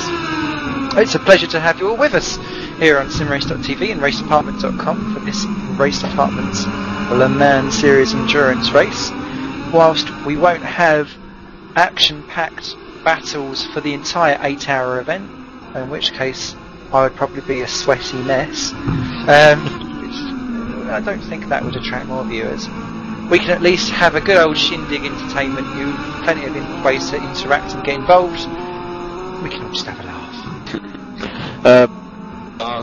S1: It's a pleasure to have you all with us here on simrace.tv and RaceDepartment.com for this Race Department's LeMans Series endurance race. Whilst we won't have action-packed battles for the entire 8-hour event, in which case I would probably be a sweaty mess, which I don't think that would attract more viewers. We can at least have a good old shindig entertainment, you plenty of ways to interact and get involved. We can all just have a laugh.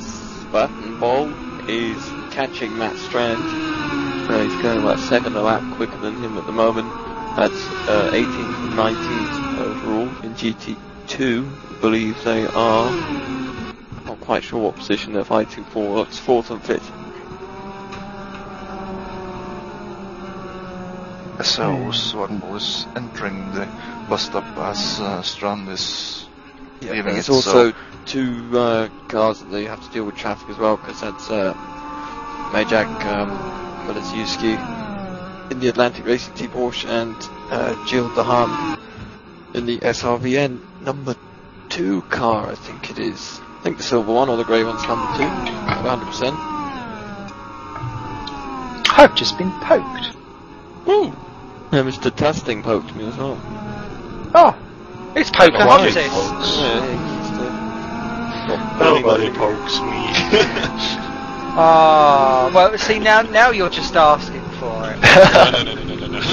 S5: Spartan Ball is catching Matt Strand. He's going about 2nd a lap quicker than him at the moment. That's 18th and 19th overall in GT2. I believe they are. Not quite sure what position they're fighting for. It's 4th and 5th.
S3: So Swan was entering the bus stop as Strand is leaving it.
S5: There's also 2 cars that they have to deal with traffic as well, because that's Majak Milesiewski in the Atlantic Racing Team Porsche and Jill Dahan in the SRVN number 2 car, I think it is. I think the silver one or the grey one's number 2, 100%.
S1: I've just been poked.
S5: Ooh. Yeah, Mr. Tasting poked me as well.
S1: Oh, it's Pocahontas.
S2: Nobody pokes me.
S1: Ah, well, see now you're just asking for it.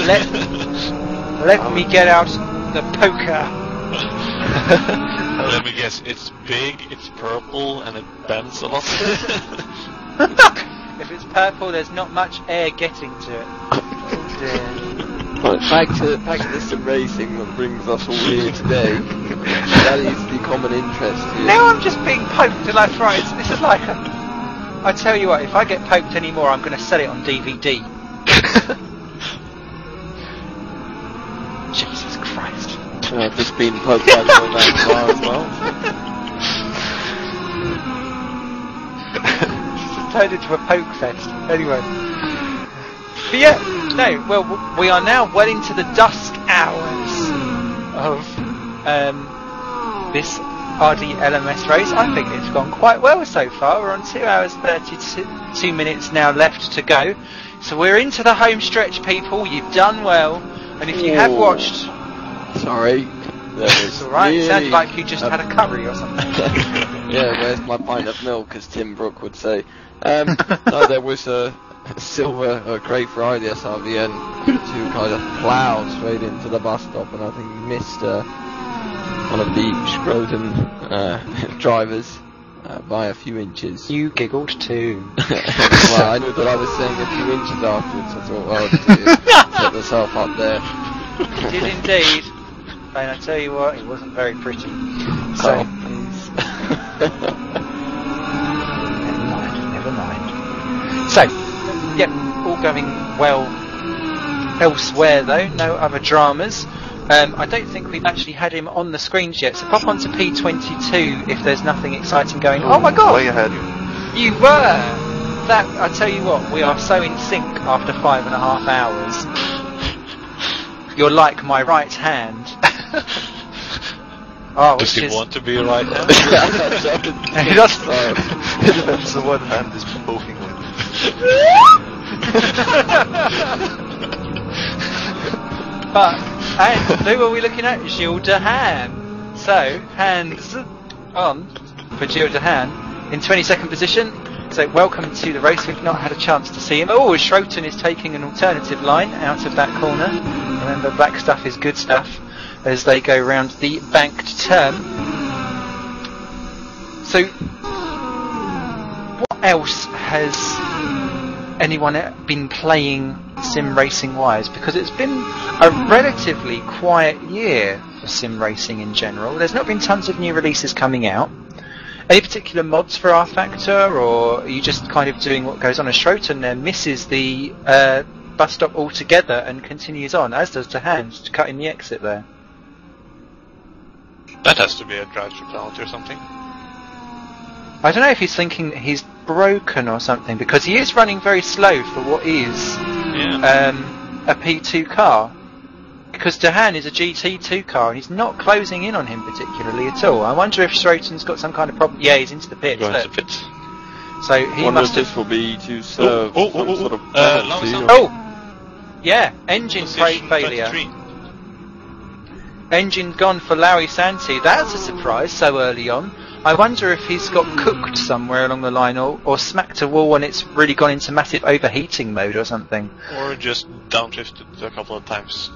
S2: No.
S1: Let me get out the poker.
S2: Let me guess, it's big, it's purple, and it bends a lot.
S1: If it's purple, there's not much air getting to it. Oh dear.
S5: Right, back to the sim racing that brings us all here today. That is the common interest here.
S1: Now I'm just being poked till I fry. This is like I tell you what, if I get poked anymore, I'm going to sell it on DVD. Jesus Christ.
S5: I've just been poked by the Northern car as well.
S1: It's turned into a poke fest. Anyway. But yeah, no, well, we are now well into the dusk hours of this RDLMS race. I think it's gone quite well so far. We're on 2 hours 32 minutes now left to go. So we're into the home stretch, people. You've done well. And if you have watched...
S5: Sorry.
S1: It's alright, it sounded like you just had a curry or something.
S5: Yeah, where's my pint of milk, as Tim Brook would say. No, there was a silver grey Friday SRVN 2 kind of ploughed straight into the bus stop, and I think he missed one of the Scroden drivers by a few inches.
S1: You giggled too.
S5: Well, I knew that I was saying a few inches afterwards. I thought, well, set myself up there.
S1: You did indeed. And I tell you what, it wasn't very pretty. So,
S5: please.
S1: never mind. So, yep, all going well elsewhere though, no other dramas. I don't think we've actually had him on the screens yet, so pop onto P22 if there's nothing exciting going on. Oh my god!
S3: Way ahead.
S1: You were! That, I tell you what, we are so in sync after 5.5 hours. You're like my right hand. Oh,
S2: Does he want to be right hand?
S1: He does.
S3: It depends on what hand is poking with.
S1: But, and who are we looking at? Gilles de Haan. So, hands on for Gilles de Haan in 22nd position. So, welcome to the race. We've not had a chance to see him. Oh, Schroten is taking an alternative line out of that corner. Remember, black stuff is good stuff as they go round the banked turn. So, what else has anyone been playing sim racing wise? Because it's been a relatively quiet year for sim racing in general. There's not been tons of new releases coming out. Any particular mods for R Factor, or are you just kind of doing what goes on? As Schroten there misses the bus stop altogether and continues on, as does de Haan, cutting the exit there.
S2: That has to be a drive fatality or something.
S1: I don't know if he's thinking that he's broken or something, because he is running very slow for what is a P2 car. Because de Haan is a GT2 car and he's not closing in on him particularly at all. I wonder if Schroten's got some kind of problem. Yeah, he's into the pits.
S2: Going to the pits.
S1: So he must have...
S8: this will be to serve some sort of penalty.
S1: Oh! Yeah, engine brake failure.
S2: 23.
S1: Engine gone for Larry Santi. That's a surprise so early on. I wonder if he's got cooked somewhere along the line, or smacked a wall and it's really gone into massive overheating mode or something.
S2: Or just downdrifted a couple of times.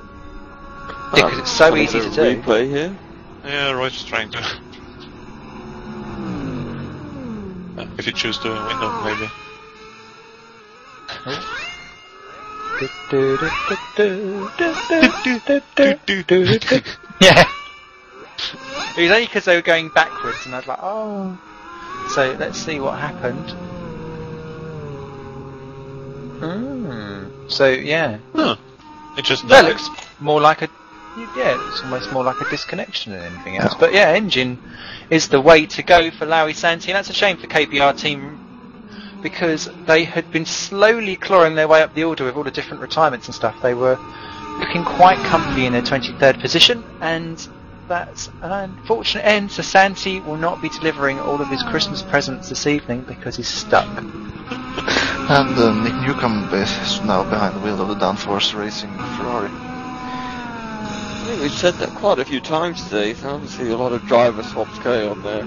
S1: Yeah, because it's so easy to do.
S8: Replay here.
S2: Yeah, Royce is trying to. If you choose the window, maybe.
S1: Yeah. It was only because they were going backwards, and I was like, oh. So let's see what happened. So yeah.
S2: Huh. It just
S1: That
S2: died.
S1: looks more like a... Yeah, it's almost more like a disconnection than anything else. But yeah, engine is the way to go for Larry Santi, and that's a shame for KBR team, because they had been slowly clawing their way up the order with all the different retirements and stuff. They were looking quite comfy in their 23rd position, and that's an unfortunate end. So Santi will not be delivering all of his Christmas presents this evening because he's stuck.
S3: And Nick Newcomb is now behind the wheel of the Danforth Racing Ferrari.
S5: I think we've said that quite a few times today. So obviously a lot of driver swaps going on there.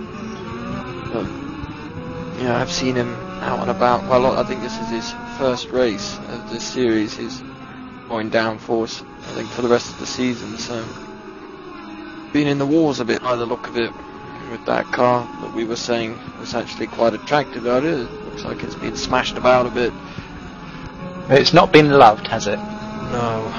S5: But, yeah, I've seen him out and about quite a lot. I think this is his first race of this series. He's going down force, I think, for the rest of the season. So been in the wars a bit by the look of it with that car that we were saying was actually quite attractive out of it. Looks like it's been smashed about a bit.
S1: It's not been loved, has it?
S5: No.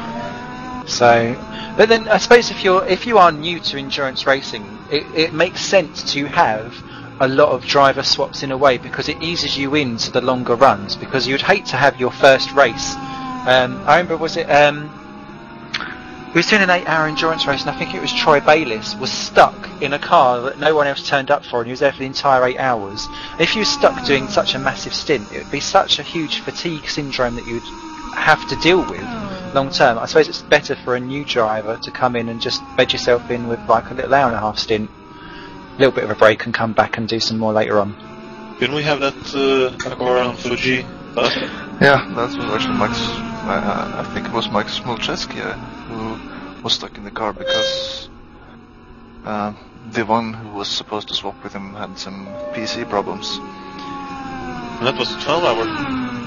S1: So, but then I suppose if you are new to endurance racing, it makes sense to have a lot of driver swaps in a way, because it eases you into the longer runs. Because you'd hate to have your first race. I remember, was it? He was doing an 8-hour endurance race, and I think it was Troy Bayliss was stuck in a car that no one else turned up for, and he was there for the entire 8 hours. And if you were stuck doing such a massive stint, it would be such a huge fatigue syndrome that you'd have to deal with long term. I suppose it's better for a new driver to come in and just bed yourself in with like a little hour and a half stint, a little bit of a break, and come back and do some more later on.
S2: Didn't we have that car on Fuji last year?
S3: Yeah, that was actually Max. I think it was Max Smolczewski who was stuck in the car because the one who was supposed to swap with him had some PC problems.
S2: And that was 12 hour.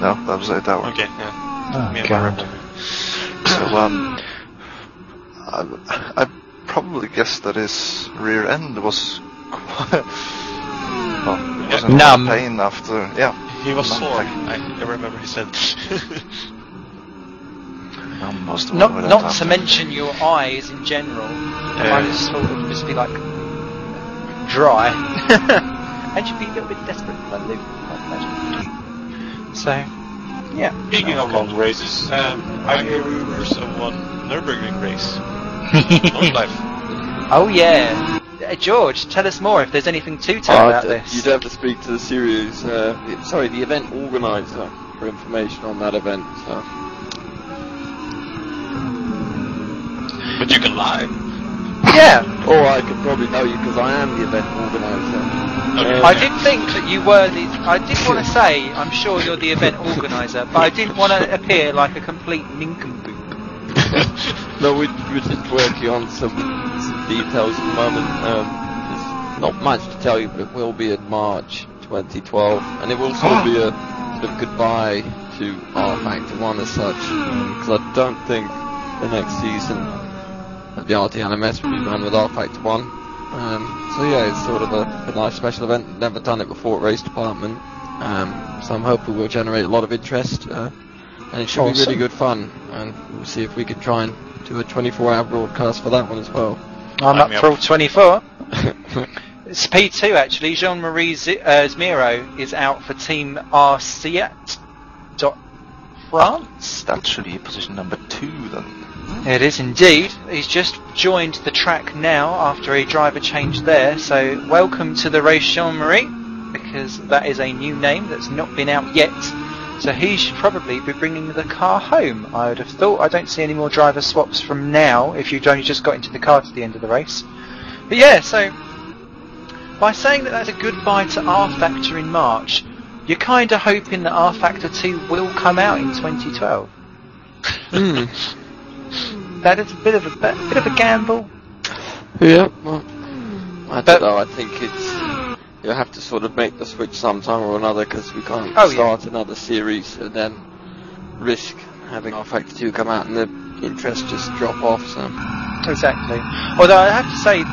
S3: No, that was 8 hour.
S2: Okay, yeah.
S1: Oh,
S2: Me and
S1: God.
S2: my
S3: So I probably guess that his rear end was quite, well, it wasn't
S1: numb.
S3: pain after. Yeah,
S2: He was
S3: numb,
S2: sore.
S3: like,
S2: I remember he said.
S3: most of
S1: Not
S3: it
S1: not
S3: after.
S1: to mention your eyes in general. Might just sort of just be like dry, and you'd be a little bit desperate for that loop, I'd imagine. So Yeah.
S2: Speaking of long races, I hear rumors of one Nürburgring race. Life.
S1: Oh yeah. George, tell us more if there's anything to tell about this.
S8: You'd have to speak to the series, the event organizer for information on that event. So.
S2: But you can lie.
S1: Yeah.
S8: Or I could probably know you because I am the event organizer.
S2: Okay.
S1: I did think that you were the... I did want to say, I'm sure you're the event organizer, but I didn't want to appear like a complete nincompoop.
S8: No, we're just working on some details at the moment. There's not much to tell you, but it will be in March 2012, and it will sort of be a sort of goodbye to R Factor 1 as such, because I don't think the next season of the RDLMS will be run with R Factor 1. So yeah, it's sort of a nice special event. Never done it before at Race Department, so I'm hoping we'll generate a lot of interest, and it should be really good fun. And we'll see if we can try and do a 24-hour broadcast for that one as well.
S1: I'm up for all 24. It's P2 actually. Jean-Marie Zmiro is out for Team RCET. France.
S3: That should be position number 2 then.
S1: It is indeed. He's just joined the track now after a driver change there. So welcome to the race, Jean-Marie, because that is a new name that's not been out yet. So he should probably be bringing the car home, I would have thought. I don't see any more driver swaps from now if you've only just got into the car to the end of the race. But yeah, so by saying that that's a goodbye to R Factor in March, you're kind of hoping that R Factor 2 will come out in 2012. That is a bit of a gamble.
S8: Yeah, well, I don't know. I think you have to sort of make the switch sometime or another, because we can't start another series and then risk having R Factor 2 come out and the interest just drop off. So
S1: exactly. Although I have to say,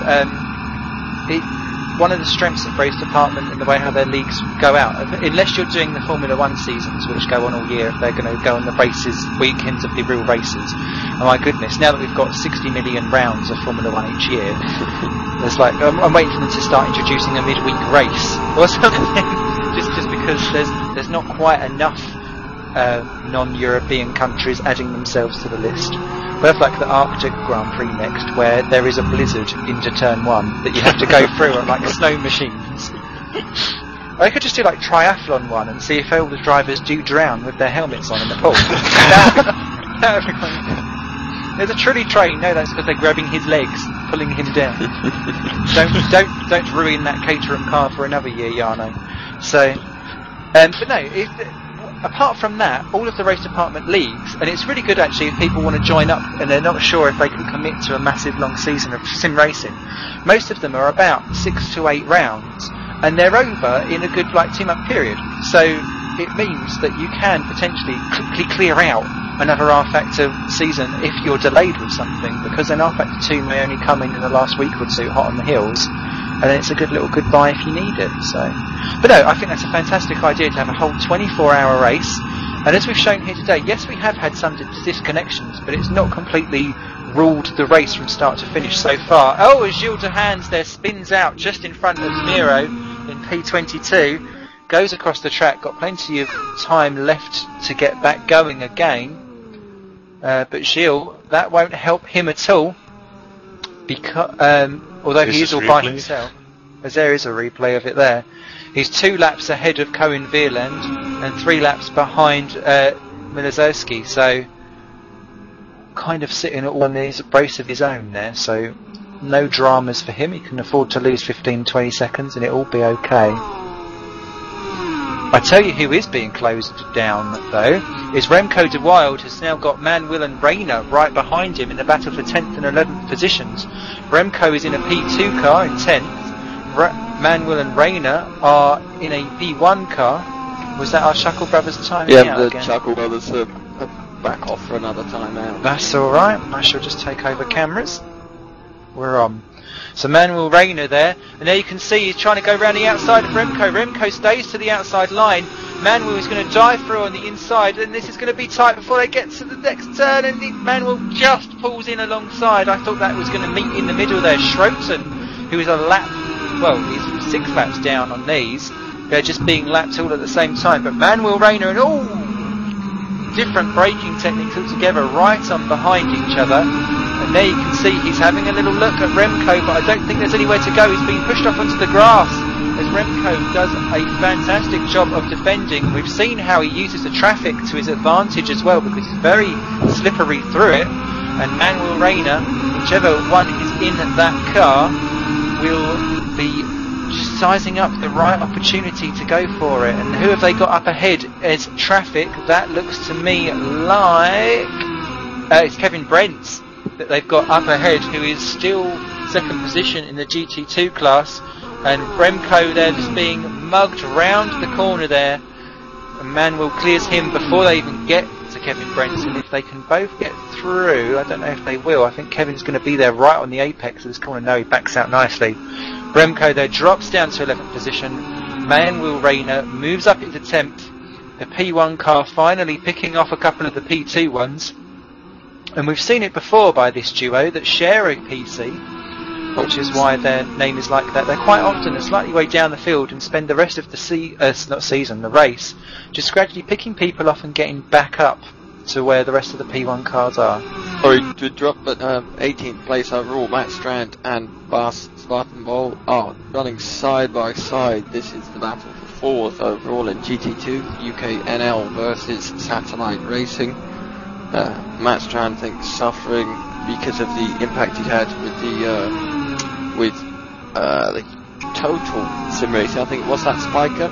S1: one of the strengths of Race Department in the way how their leagues go out, unless you're doing the Formula 1 seasons, which go on all year, if they're going to go on the races, weekends of the real races. Oh my goodness, now that we've got 60 million rounds of Formula 1 each year, there's like, I'm waiting for them to start introducing a midweek race or something, just because there's not quite enough non-European countries adding themselves to the list. We have like the Arctic Grand Prix next, where there is a blizzard into turn 1 that you have to go through on like snow machines. I could just do like triathlon one and see if all the drivers do drown with their helmets on in the pool. That would be quite good. There's a trolley train. No, that's because they're grabbing his legs, pulling him down. Don't ruin that Caterham car for another year, Jarno. So, but no. Apart from that, all of the Race Department leagues, and it's really good actually if people want to join up and they're not sure if they can commit to a massive long season of sim racing. Most of them are about 6 to 8 rounds, and they're over in a good team up period. So it means that you can potentially quickly clear out another R Factor season if you're delayed with something, because then R Factor 2 may only come in the last week or two hot on the heels, and then it's a good little goodbye if you need it. So, but no, I think that's a fantastic idea to have a whole 24-hour race. And as we've shown here today, yes, we have had some disconnections, but it's not completely ruled the race from start to finish so far. Oh, as Gilles de Haens there spins out just in front of Zmiro in P22, goes across the track, got plenty of time left to get back going again. But Gilles, that won't help him at all, because although he is all by himself, as there is a replay of it there. He's 2 laps ahead of Cohen Vierland and 3 laps behind Milazowski, so kind of sitting on his brace of his own there, so no dramas for him. He can afford to lose 15-20 seconds and it'll all be okay. I tell you who is being closed down though is Remco de Wilde, has now got Manuel and Rayner right behind him in the battle for 10th and 11th positions. Remco is in a P2 car in 10th. Manuel and Rayner are in a P1 car. Was that our Shuckle Brothers time?
S8: Yeah, the Shuckle Brothers are back off for another time out.
S1: That's alright, I shall just take over cameras. We're on. So Manuel Rayner there, and there you can see he's trying to go around the outside of Remco. Remco stays to the outside line. Manuel is going to dive through on the inside, and this is going to be tight before they get to the next turn, and Manuel just pulls in alongside. I thought that was going to meet in the middle there. Schroten, who is a lap, well, he's 6 laps down on these. They're just being lapped all at the same time, but Manuel Rayner, and different braking techniques altogether, right on behind each other. And there you can see he's having a little look at Remco, but I don't think there's anywhere to go. He's being pushed off onto the grass as Remco does a fantastic job of defending. We've seen how he uses the traffic to his advantage as well, because he's very slippery through it. And Manuel Reina, whichever one is in that car, will be sizing up the right opportunity to go for it. And who have they got up ahead as traffic? That looks to me like it's Kevin Brents that they've got up ahead, who is still second position in the GT2 class. And Remco there just being mugged round the corner there. And Manuel clears him before they even get to Kevin Brents. And if they can both get through, I don't know if they will. I think Kevin's going to be there right on the apex of this corner. No, he backs out nicely. Remco there drops down to 11th position. Manuel Reina moves up into 10th. The P1 car finally picking off a couple of the P2 ones. And we've seen it before by this duo that share a PC, which is why their name is like that. They're quite often a slightly way down the field and spend the rest of the race, just gradually picking people off and getting back up to where the rest of the P1 cars are.
S8: Sorry to drop, but 18th place overall, Matt Strand and Bas Spartanbol are running side by side. This is the battle for 4th overall in GT2, UK NL versus Satellite Racing. Matt Strand, I think, suffering because of the impact he had with the total sim racing. I think it was that spiker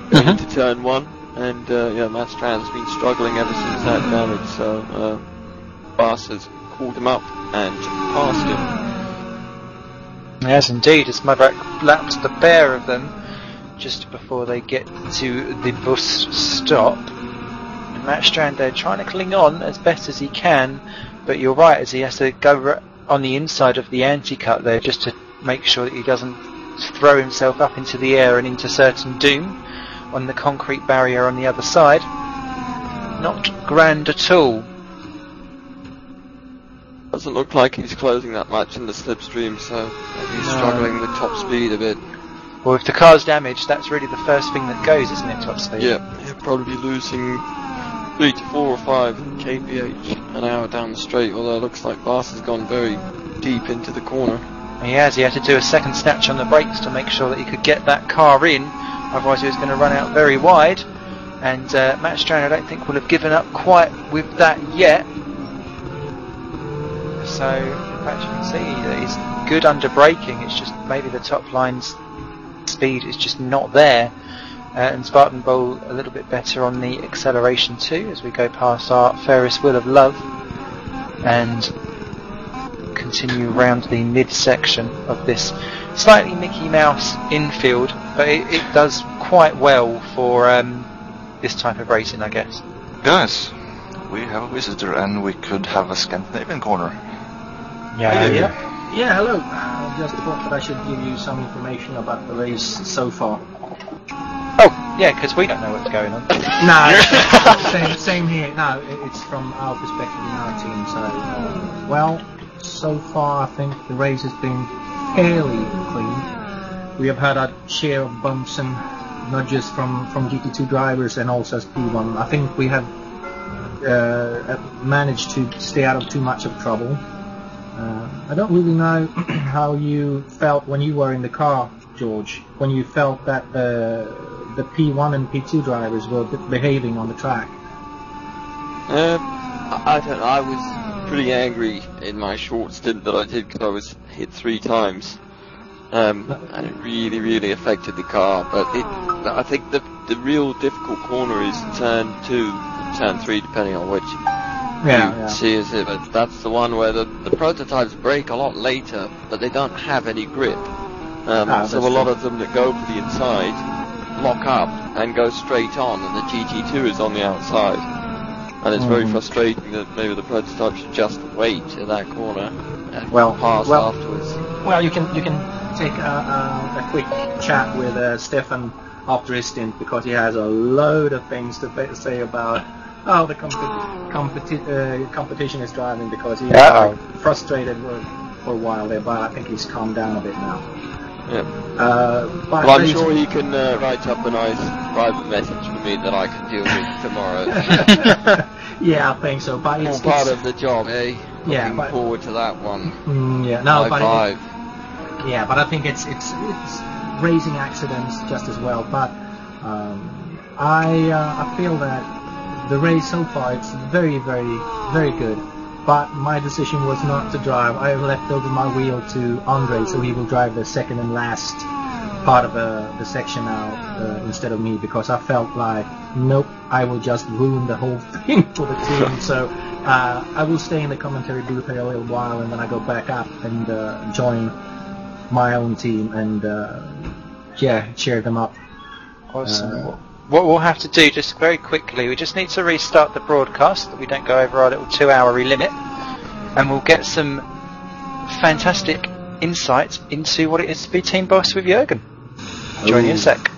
S8: going into turn 1, and Matt Strand's been struggling ever since that damage. So Bas has called him up and passed him.
S1: Yes, indeed. As Maverick laps the pair of them just before they get to the bus stop. Matt Strand there trying to cling on as best as he can, but you're right, as he has to go on the inside of the anti-cut there just to make sure that he doesn't throw himself up into the air and into certain doom on the concrete barrier on the other side. Not grand at all.
S8: Doesn't look like he's closing that much in the slipstream, so he's struggling with top speed a bit.
S1: Well, if the car's damaged, that's really the first thing that goes, isn't it, top speed?
S8: Yeah, he'll probably be losing 3 to 4 or 5 kph an hour down the straight, although it looks like Bas has gone very deep into the corner.
S1: He has. He had to do a second snatch on the brakes to make sure that he could get that car in, otherwise he was going to run out very wide. And Matt Strand, I don't think, will have given up quite with that yet. So, in fact, you can see that he's good under braking. It's just maybe the top line's speed is just not there. And Spartan Bowl a little bit better on the acceleration too, as we go past our Ferris wheel of love and continue round the mid-section of this slightly Mickey Mouse infield, but it does quite well for this type of racing, I guess.
S3: Guys, we have a visitor and we could have a Scandinavian corner.
S9: Yeah, hello. I just thought that I should give you some information about the race so far.
S1: Oh, yeah, because we don't know what's going on.
S9: No, same here. No, it's from our perspective in our team. So, well, so far I think the race has been fairly clean. We have had our share of bumps and nudges from GT2 drivers and also as P1. I think we have managed to stay out of too much of trouble. I don't really know how you felt when you were in the car, George, when you felt that the P1 and P2 drivers were behaving on the track.
S8: I don't know, I was pretty angry in my short stint that I did because I was hit 3 times. And it really, really affected the car. But I think the real difficult corner is turn 2, turn 3, depending on which you see is it. But that's the one where the prototypes brake a lot later, but they don't have any grip. So a lot of them that go for the inside lock up and go straight on, and the GT2 is on the outside. And it's very frustrating that maybe the prototype should just wait in that corner and pass afterwards.
S9: Well, you can take a quick chat with Stefan after his stint, because he has a load of things to say about how the competition is driving, because he was frustrated for a while there, but I think he's calmed down a bit now.
S8: Yeah. Well, I'm sure he can write up a nice private message for me that I can deal with tomorrow.
S9: Yeah, I think so. But
S8: All
S9: it's
S8: part of the job, eh?
S9: Yeah,
S8: Looking
S9: but
S8: forward to that one.
S9: yeah, no,
S8: High
S9: but
S8: five.
S9: yeah, but I think it's racing accidents just as well. But I feel that the race so far it's very, very, very good. But my decision was not to drive. I left over my wheel to Andre, so he will drive the second and last part of the section now instead of me, because I felt like, nope, I will just ruin the whole thing for the team. So I will stay in the commentary booth for a little while, and then I go back up and join my own team and cheer them up.
S1: Awesome. What we'll have to do, just very quickly, we just need to restart the broadcast so we don't go over our little 2-hour limit, and we'll get some fantastic insights into what it is to be team boss with Jürgen. Join you in a sec.